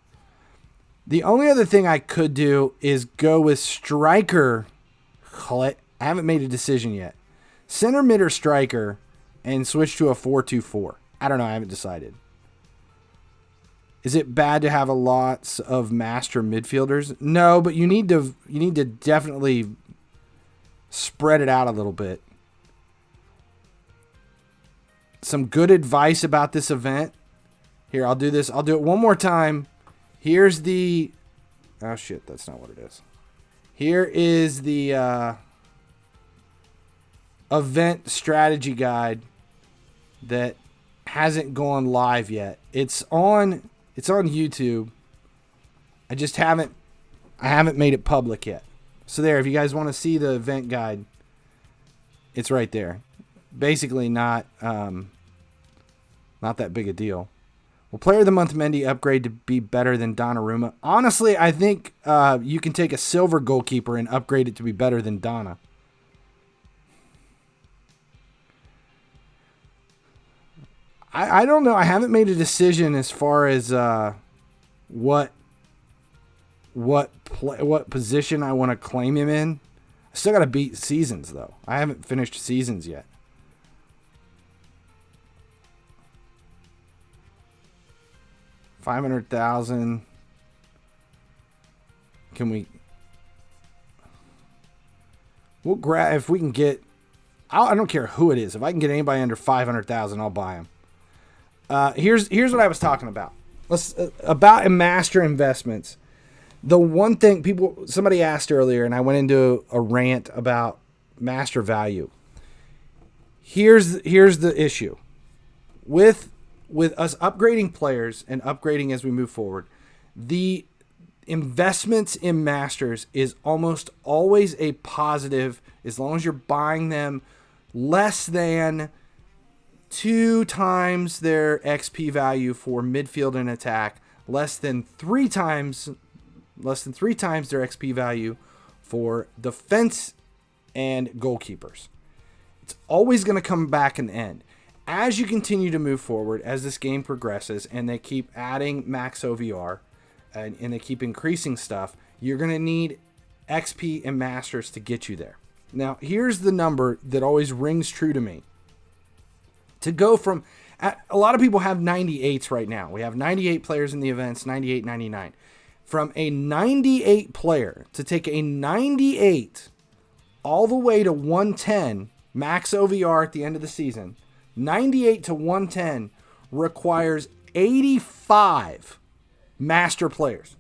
The only other thing I could do is go with striker Gullit. I haven't made a decision yet. Center mid or striker and switch to a 4-2-4. I don't know. I haven't decided. Is it bad to have a lots of master midfielders? No, but you need to definitely spread it out a little bit. Some good advice about this event. Here, I'll do this. I'll do it one more time. Here's the... Oh, shit. That's not what it is. Here is the event strategy guide that hasn't gone live yet. It's on YouTube. I just haven't made it public yet. So there, if you guys want to see the event guide, it's right there. Basically not that big a deal. Will Player of the Month Mendy upgrade to be better than Donnarumma? Honestly, I think you can take a silver goalkeeper and upgrade it to be better than Donna. I don't know. I haven't made a decision as far as what position I want to claim him in. I still got to beat seasons, though. I haven't finished seasons yet. $500,000. Can we? We'll grab if we can get. I don't care who it is. If I can get anybody under 500,000, I'll buy him. Here's what I was talking about. About master investments. The one thing somebody asked earlier, and I went into a rant about master value. Here's the issue with us upgrading players and upgrading as we move forward. The investments in masters is almost always a positive as long as you're buying them less than 2 times their XP value for midfield and attack, less than 3 times their XP value for defense and goalkeepers. It's always going to come back in the end. As you continue to move forward, as this game progresses, and they keep adding max OVR, and they keep increasing stuff, you're going to need XP and masters to get you there. Now, here's the number that always rings true to me. To go from, a lot of people have 98s right now. We have 98 players in the events, 98, 99. From a 98 player to take a 98 all the way to 110, max OVR at the end of the season, 98 to 110 requires 85 master players.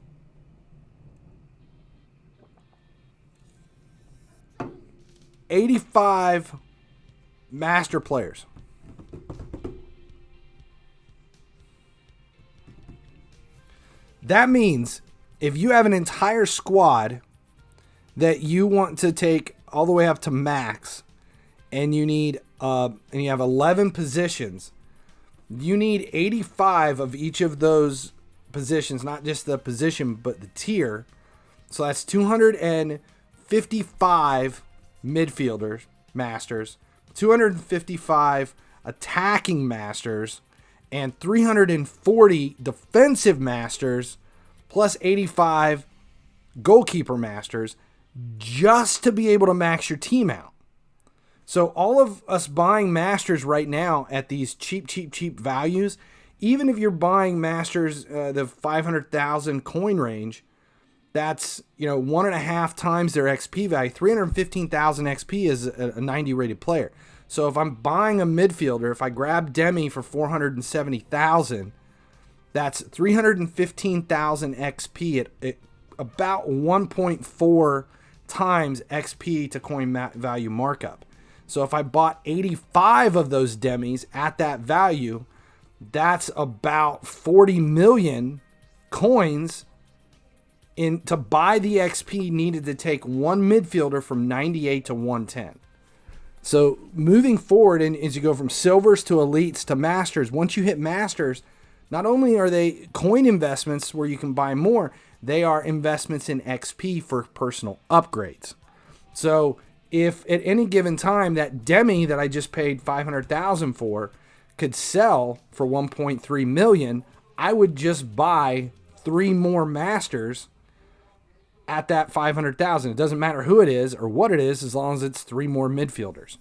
85 master players. That means if you have an entire squad that you want to take all the way up to max, and you need and you have 11 positions, you need 85 of each of those positions, not just the position but the tier. So that's 255 midfielders masters, 255 attacking masters, and 340 defensive masters, plus 85 goalkeeper masters, just to be able to max your team out. So all of us buying masters right now at these cheap values, even if you're buying masters the 500,000 coin range, that's 1.5 times their XP value. 315,000 XP is a 90 rated player. So if I'm buying a midfielder, if I grab Demi for 470,000, that's 315,000 XP at about 1.4 times XP to coin value markup. So if I bought 85 of those Demis at that value, that's about 40 million coins to buy the XP needed to take one midfielder from 98 to 110. So moving forward, and as you go from silvers to elites to masters, once you hit masters, not only are they coin investments where you can buy more, they are investments in XP for personal upgrades. So if at any given time that Demi that I just paid $500,000 for could sell for 1.3 million, I would just buy 3 more masters at that 500,000. It doesn't matter who it is or what it is, as long as it's 3 more midfielders.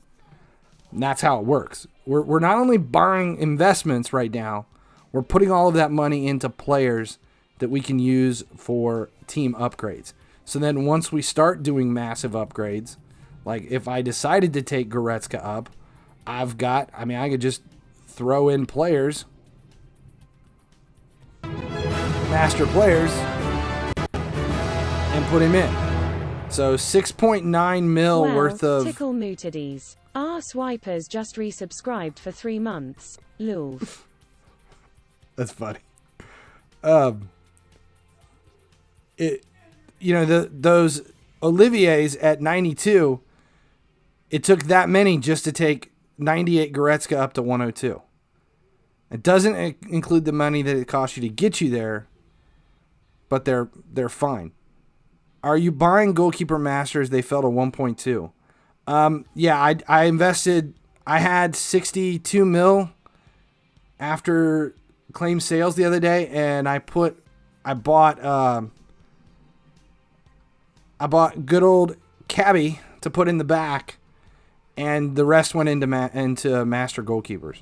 And that's how it works. We're not only buying investments right now, we're putting all of that money into players that we can use for team upgrades. So then once we start doing massive upgrades, like if I decided to take Goretzka up, I could just throw in players, master players, and put him in. So 6.9 mil worth of... Tickle Mootides. Arse Wipers just resubscribed for 3 months. Lol. That's funny. Those Olivier's at 92, it took that many just to take 98 Goretzka up to 102. It doesn't include the money that it costs you to get you there, but they're fine. Are you buying goalkeeper masters? They fell to 1.2. Yeah, I invested. I had 62 mil after claim sales the other day, and I bought good old Cabby to put in the back, and the rest went into master goalkeepers.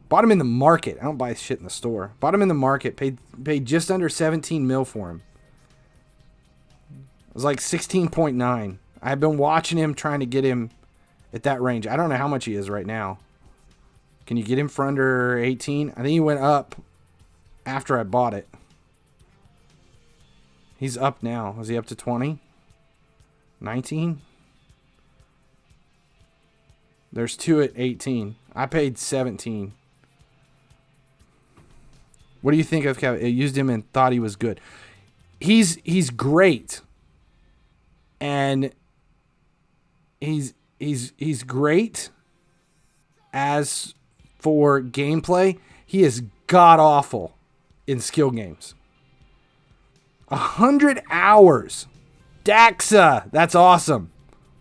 Bought him in the market. I don't buy shit in the store. Bought him in the market. Paid just under 17 mil for him. It was like 16.9. I've been watching him, trying to get him at that range. I don't know how much he is right now. Can you get him for under 18? I think he went up after I bought it. He's up now. Is he up to 20? 19? There's 2 at 18. I paid 17. What do you think of Kevin? I used him and thought he was good. He's great. And he's great as for gameplay. He is god awful in skill games. 100 hours. Daxa. That's awesome.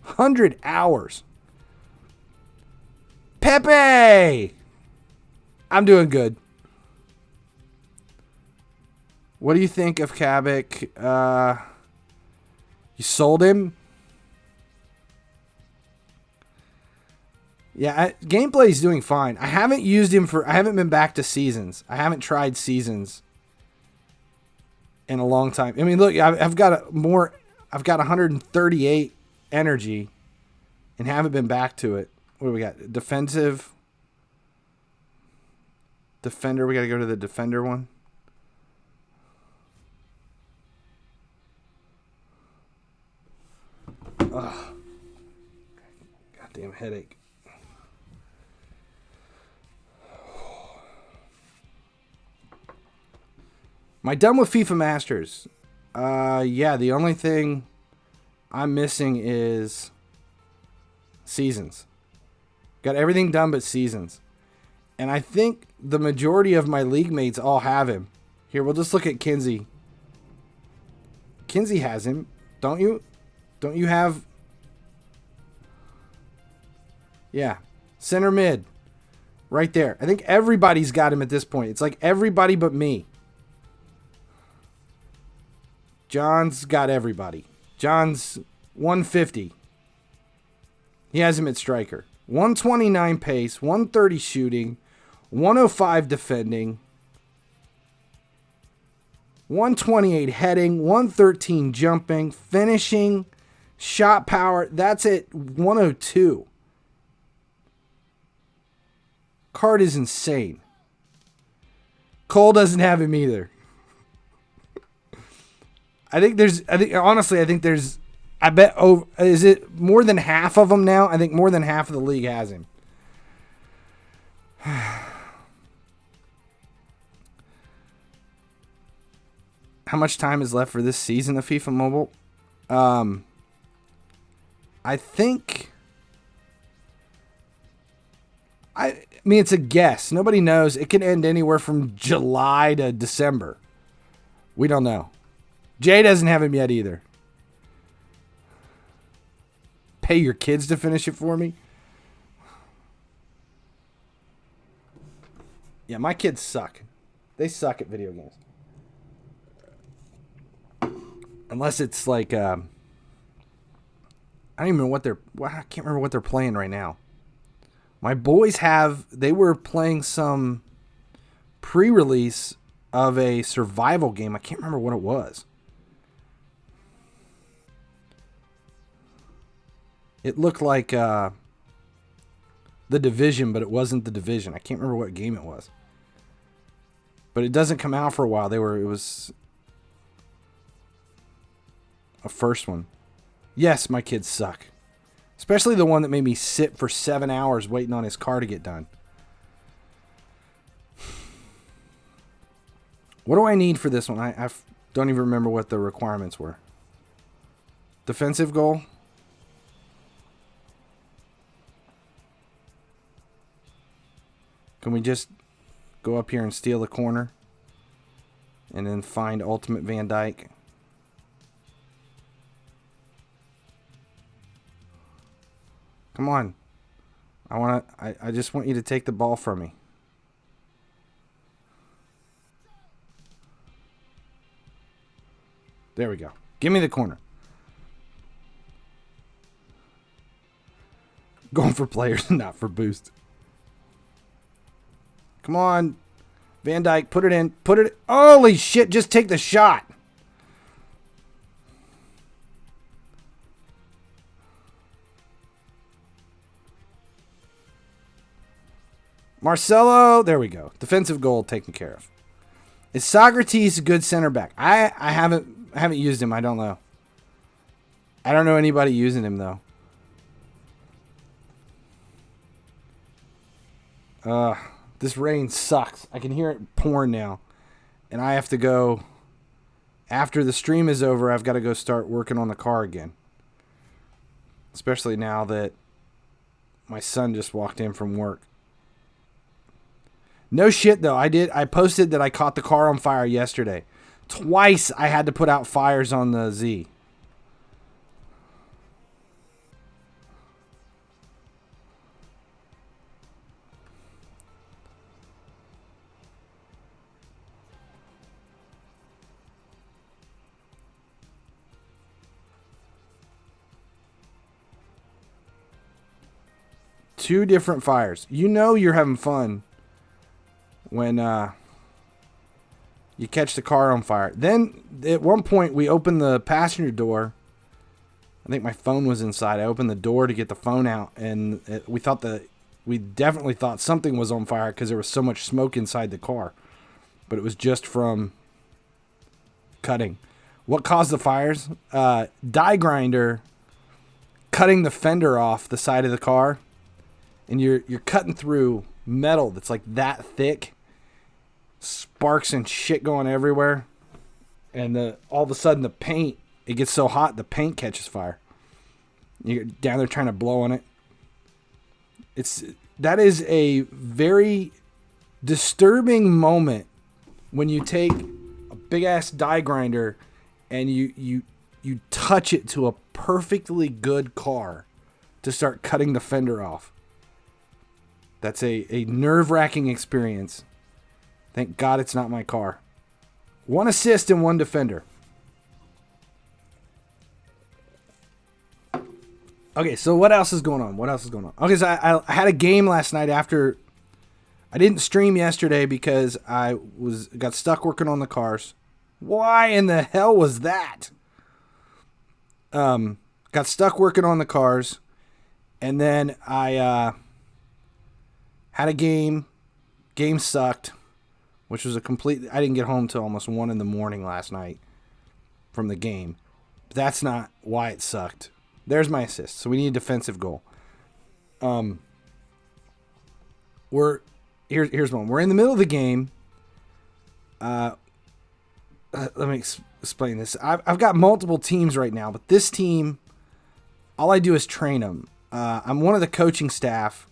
100 hours. Pepe. I'm doing good. What do you think of Kabak? You sold him? Yeah, gameplay's doing fine. I haven't used him I haven't been back to seasons. I haven't tried seasons in a long time. I mean, look, I've got 138 energy and haven't been back to it. What do we got? Defender. We got to go to the defender one. Ugh. Goddamn headache. Am I done with FIFA Masters? Yeah, the only thing I'm missing is seasons. Got everything done but seasons. And I think the majority of my league mates all have him. Here, we'll just look at Kinsey. Kinsey has him. Don't you? Don't you have... Yeah. Center mid. Right there. I think everybody's got him at this point. It's like everybody but me. John's got everybody. John's 150. He has him at striker. 129 pace, 130 shooting, 105 defending, 128 heading, 113 jumping, finishing, shot power. That's at 102. Card is insane. Cole doesn't have him either. I bet is it more than half of them now? I think more than half of the league has him. How much time is left for this season of FIFA Mobile? I think I mean, it's a guess. Nobody knows. It can end anywhere from July to December. We don't know. Jay doesn't have him yet either. Pay your kids to finish it for me? Yeah, my kids suck. They suck at video games. Unless it's like, I don't even know I can't remember what they're playing right now. My boys they were playing some pre-release of a survival game. I can't remember what it was. It looked like The Division, but it wasn't The Division. I can't remember what game it was. But it doesn't come out for a while. It was a first one. Yes, my kids suck. Especially the one that made me sit for 7 hours waiting on his car to get done. What do I need for this one? I don't even remember what the requirements were. Defensive goal? Can we just go up here and steal the corner? And then find Ultimate Van Dijk? Come on. I just want you to take the ball from me. There we go. Give me the corner. Going for players, not for boost. Come on. Van Dijk, put it in. Holy shit, just take the shot. Marcelo, there we go. Defensive goal taken care of. Is Socrates a good center back? I haven't used him. I don't know. I don't know anybody using him though. This rain sucks. I can hear it pouring now. And I have to go, after the stream is over, I've got to go start working on the car again. Especially now that my son just walked in from work. No shit though, I posted that I caught the car on fire yesterday. Twice I had to put out fires on the Z. Two different fires. You know you're having fun when you catch the car on fire. Then at one point we opened the passenger door. I think my phone was inside. I opened the door to get the phone out, and we definitely thought something was on fire because there was so much smoke inside the car. But it was just from cutting. What caused the fires? Die grinder cutting the fender off the side of the car, and you're cutting through metal that's like that thick. Sparks and shit going everywhere, and all of a sudden the paint, it gets so hot the paint catches fire. You're down there trying to blow on it. That is a very disturbing moment when you take a big ass die grinder and you touch it to a perfectly good car to start cutting the fender off. That's a nerve-wracking experience. Thank God it's not my car. 1 assist and 1 defender. Okay, so what else is going on? Okay, so I had a game last night after. I didn't stream yesterday because I got stuck working on the cars. Why in the hell was that? Got stuck working on the cars, and then I had a game. Game sucked. Which was I didn't get home till almost 1 in the morning last night from the game. But that's not why it sucked. There's my assist. So we need a defensive goal. Here's one. We're in the middle of the game. Let me explain this. I've got multiple teams right now, but this team, all I do is train them. I'm one of the coaching staff.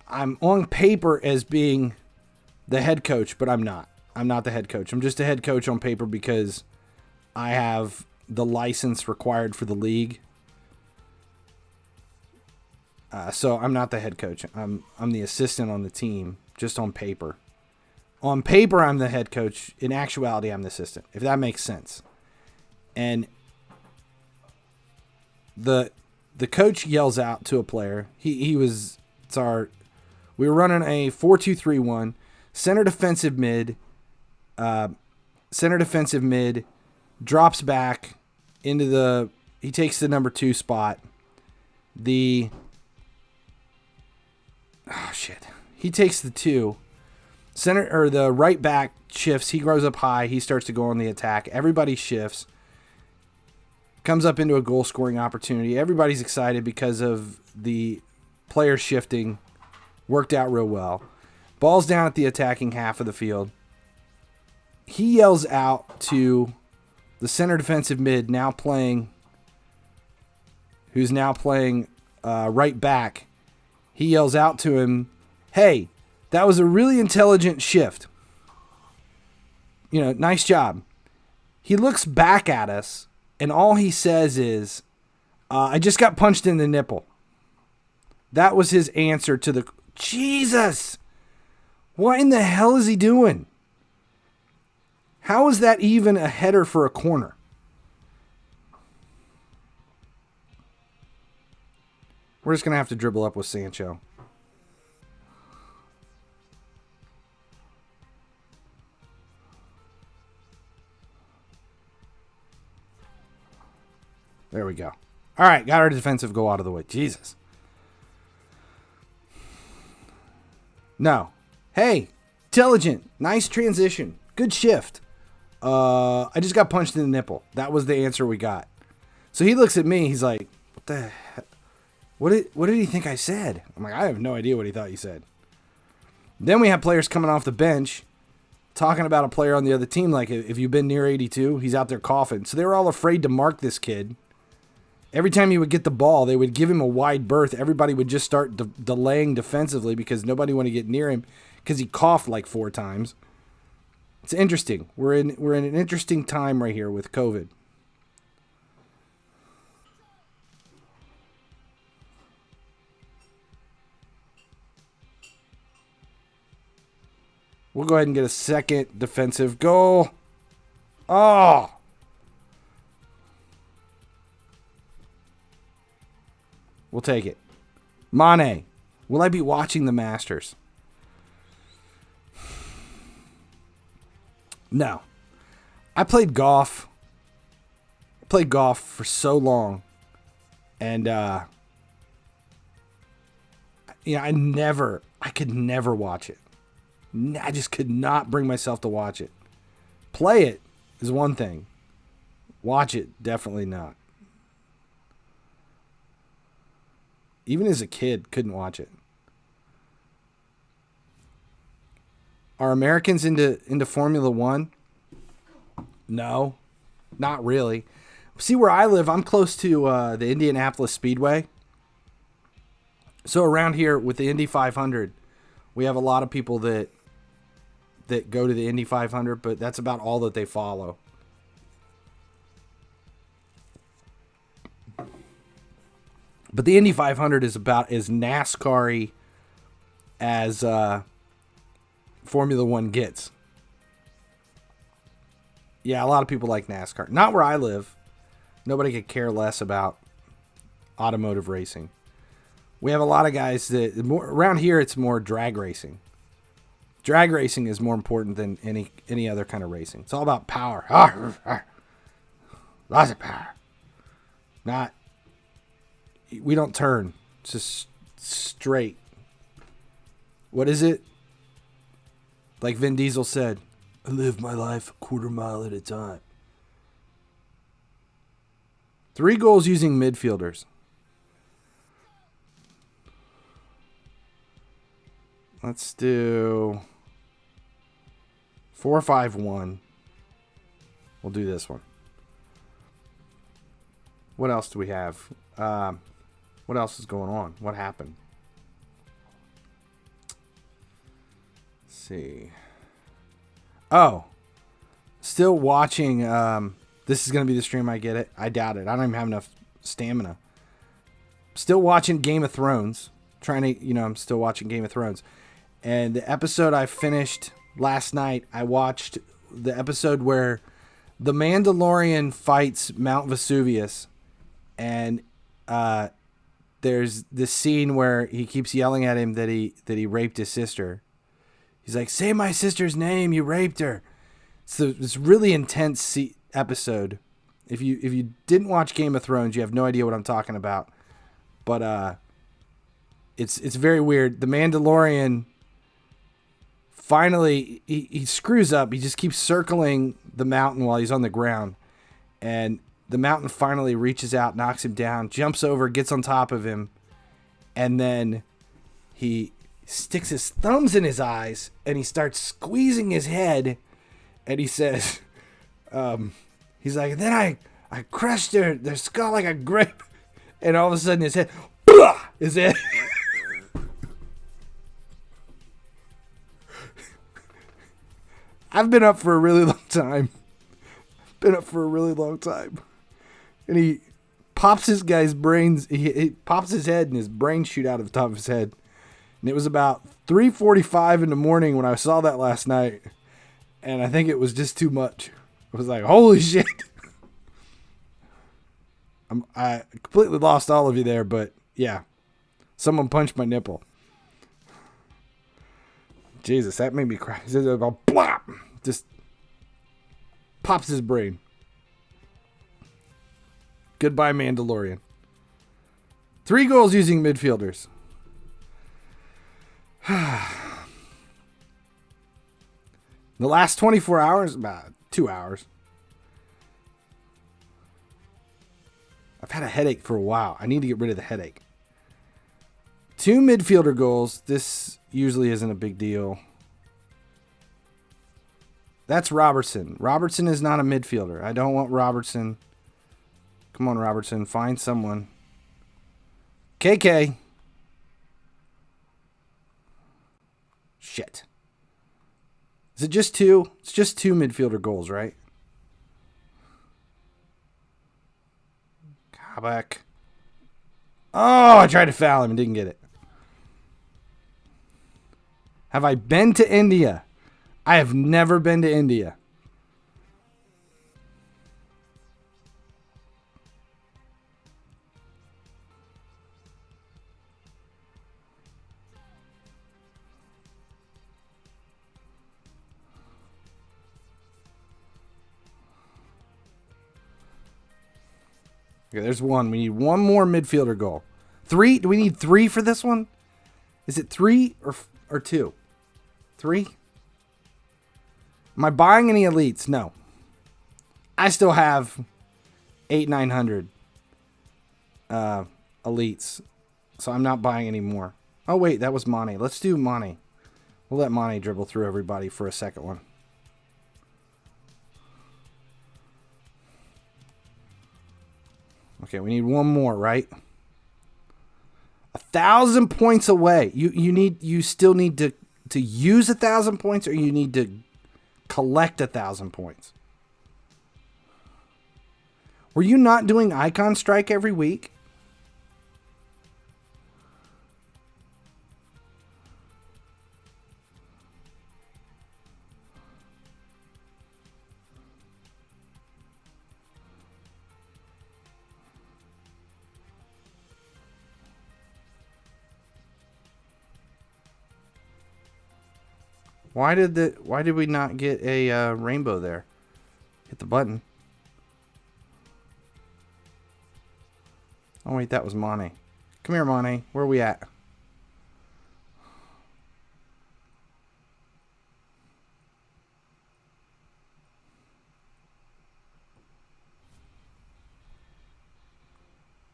I'm on paper as being the head coach, but I'm not. I'm not the head coach. I'm just a head coach on paper because I have the license required for the league. So I'm not the head coach. I'm the assistant on the team, just on paper. On paper, I'm the head coach. In actuality, I'm the assistant, if that makes sense. And the coach yells out to a player. We were running a 4-2-3-1, center defensive mid, drops back into he takes the number 2 spot. He takes the 2. The right back shifts. He grows up high. He starts to go on the attack. Everybody shifts. Comes up into a goal scoring opportunity. Everybody's excited because of the player shifting. Worked out real well. Ball's down at the attacking half of the field. He yells out to the center defensive mid, who's now playing right back. He yells out to him, "Hey, that was a really intelligent shift. Nice job." He looks back at us, and all he says is, "I just got punched in the nipple." That was his answer to the... Jesus! What in the hell is he doing? How is that even a header for a corner? We're just going to have to dribble up with Sancho. There we go. All right, got our defensive goal out of the way. Jesus. No. Hey, intelligent. Nice transition. Good shift. I just got punched in the nipple. That was the answer we got. So he looks at me. He's like, "What the heck? What did he think I said?" I'm like, "I have no idea what he thought you said." Then we have players coming off the bench talking about a player on the other team. Like, if you've been near 82, he's out there coughing. So they were all afraid to mark this kid. Every time he would get the ball, they would give him a wide berth. Everybody would just start delaying defensively because nobody wanted to get near him because he coughed like 4 times. It's interesting. We're in an interesting time right here with COVID. We'll go ahead and get a second defensive goal. Oh! We'll take it. Mane. Will I be watching the Masters? No. I played golf. For so long. And, I could never watch it. I just could not bring myself to watch it. Play it is one thing. Watch it, definitely not. Even as a kid, couldn't watch it. Are Americans into Formula One? No, not really. See, where I live, I'm close to the Indianapolis Speedway. So around here with the Indy 500, we have a lot of people that go to the Indy 500, but that's about all that they follow. But the Indy 500 is about as NASCAR-y as Formula One gets. Yeah, a lot of people like NASCAR. Not where I live. Nobody could care less about automotive racing. We have a lot of guys around here it's more drag racing. Drag racing is more important than any other kind of racing. It's all about power. Lots of power. We don't turn. It's just straight. What is it? Like Vin Diesel said, "I live my life a quarter mile at a time." 3 goals using midfielders. Let's do 4-5-1. We'll do this one. What else do we have? What else is going on? What happened? see. Oh, still watching. This is going to be the stream I get it. I doubt it. I don't even have enough stamina. Still watching Game of Thrones. I'm still watching Game of Thrones. And the episode I finished last night, I watched the episode where the Mandalorian fights Mount Vesuvius. And there's this scene where he keeps yelling at him that he raped his sister. He's like, "Say my sister's name, you raped her." So it's a really intense episode. If you didn't watch Game of Thrones, you have no idea what I'm talking about. But it's very weird. The Mandalorian finally he screws up. He just keeps circling the mountain while he's on the ground, and the mountain finally reaches out, knocks him down, jumps over, gets on top of him, and then he sticks his thumbs in his eyes and he starts squeezing his head, and he says, he's like, "Then I crushed their skull like a grape," and all of a sudden his head, his head. I've been up for a really long time. And he pops this guy's brains. He pops his head and his brains shoot out of the top of his head. And it was about 3:45 in the morning when I saw that last night. And I think it was just too much. I was like, holy shit. I completely lost all of you there, but yeah. Someone punched my nipple. Jesus, that made me cry. It about blop. Just pops his brain. Goodbye, Mandalorian. 3 goals using midfielders. The last 24 hours, about 2 hours. I've had a headache for a while. I need to get rid of the headache. 2 midfielder goals. This usually isn't a big deal. That's Robertson. Robertson is not a midfielder. I don't want Robertson. Come on, Robertson. Find someone. KK. Shit. Is it just 2? It's just 2 midfielder goals, right? Kabak. Oh, I tried to foul him and didn't get it. Have I been to India? I have never been to India. Okay, there's one. We need one more midfielder goal. 3? Do we need 3 for this one? Is it 3 or 2? 3? Am I buying any elites? No. I still have 900 elites. So I'm not buying any more. Oh, wait. That was Monty. Let's do Monty. We'll let Monty dribble through everybody for a second one. Okay, we need one more, right? 1,000 points away. You still need to use 1,000 points, or you need to collect 1,000 points. Were you not doing Icon Strike every week? Why did we not get a rainbow there? Hit the button. Oh wait, that was Monty. Come here, Monty. Where are we at?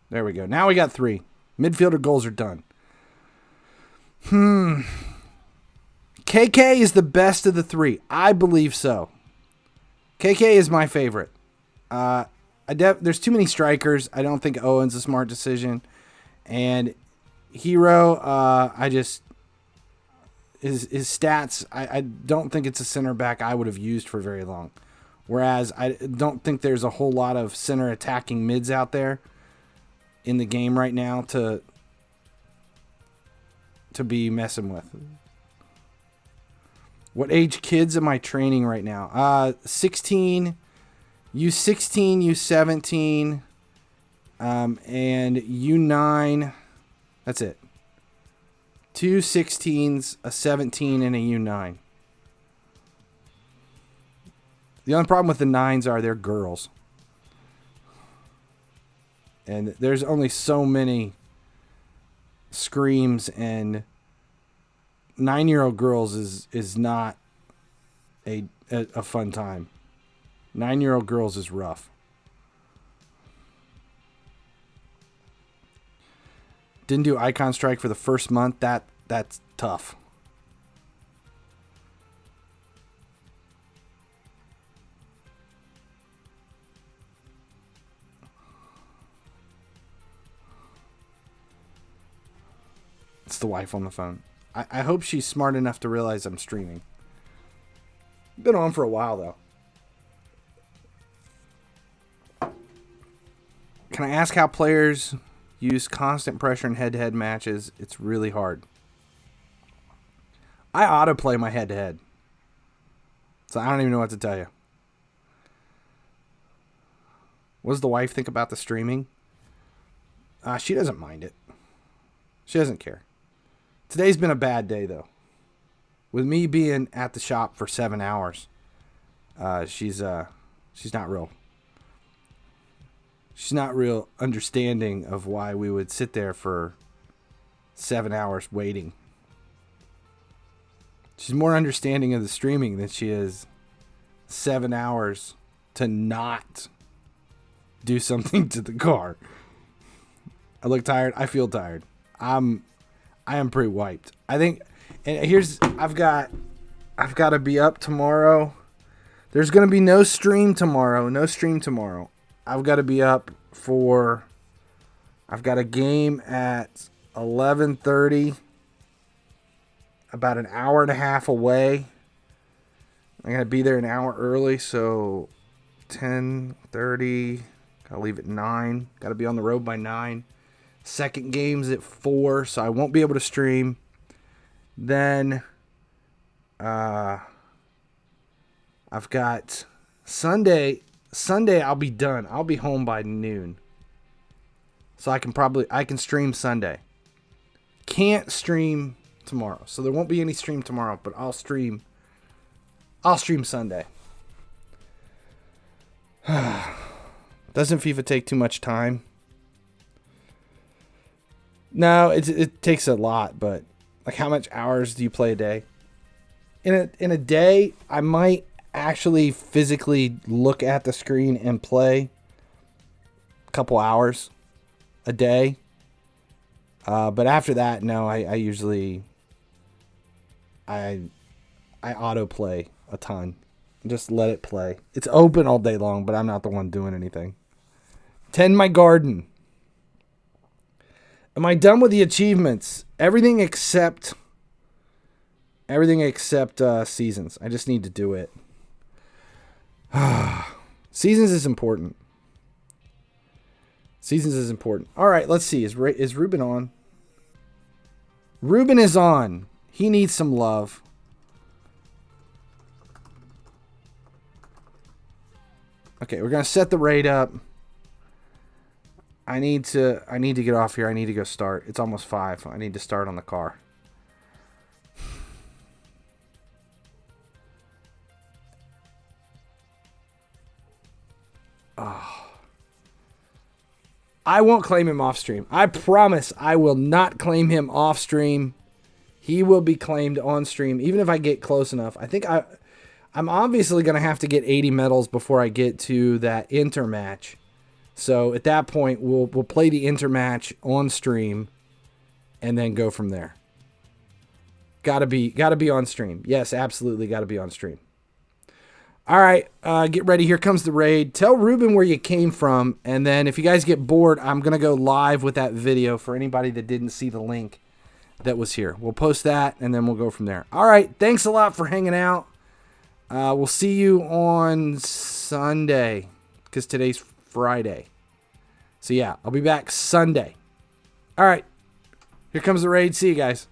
There we go. Now we got 3. Midfielder goals are done. KK is the best of the 3. I believe so. KK is my favorite. There's too many strikers. I don't think Owen's a smart decision. And Hero, his stats, I don't think it's a center back I would have used for very long. Whereas I don't think there's a whole lot of center attacking mids out there in the game right now to be messing with. What age kids am I training right now? 16, U16, U17, and U9. That's it. 2 16s, a 17, and a U9. The only problem with the 9s are they're girls. And there's only so many screams, and 9-year-old girls is not a fun time. 9-year-old girls is rough. Didn't do Icon Strike for the first month. That's tough. It's the wife on the phone. I hope she's smart enough to realize I'm streaming. Been on for a while, though. Can I ask how players use constant pressure in head-to-head matches? It's really hard. I autoplay my head-to-head. So I don't even know what to tell you. What does the wife think about the streaming? She doesn't mind it. She doesn't care. Today's been a bad day, though. With me being at the shop for 7 hours, she's not real. She's not real understanding of why we would sit there for 7 hours waiting. She's more understanding of the streaming than she is 7 hours to not do something to the car. I look tired. I feel tired. I am pretty wiped. I think, and here's, I've got to be up tomorrow. There's going to be no stream tomorrow. I've got to be up for, I've got a game at 11:30, about an hour and a half away. I'm going to be there an hour early, so 10:30, got to leave at 9. Got to be on the road by 9. Second game's at 4, so I won't be able to stream. Then I've got Sunday I'll be done. I'll be home by noon. So I can stream Sunday. Can't stream tomorrow. So there won't be any stream tomorrow, but I'll stream Sunday. Doesn't FIFA take too much time? No, it takes a lot, but like how much hours do you play a day? In a day, I might actually physically look at the screen and play a couple hours a day. But after that, no, I usually autoplay a ton. Just let it play. It's open all day long, but I'm not the one doing anything. Tend my garden. Am I done with the achievements? Everything except seasons. I just need to do it. Seasons is important. All right, let's see. Is Ruben on? Ruben is on. He needs some love. Okay, we're gonna set the raid up. I need to get off here. I need to go start. It's almost 5. I need to start on the car. Oh. I won't claim him off stream. I promise I will not claim him off stream. He will be claimed on stream, even if I get close enough. I think I'm obviously going to have to get 80 medals before I get to that inter match. So at that point, we'll play the inter match on stream, and then go from there. Gotta be on stream. Yes, absolutely, gotta be on stream. All right, get ready. Here comes the raid. Tell Ruben where you came from, and then if you guys get bored, I'm gonna go live with that video for anybody that didn't see the link. that was here. We'll post that, and then we'll go from there. All right. Thanks a lot for hanging out. We'll see you on Sunday because today's Friday. So, yeah, I'll be back Sunday. All right. Here comes the raid. See you guys.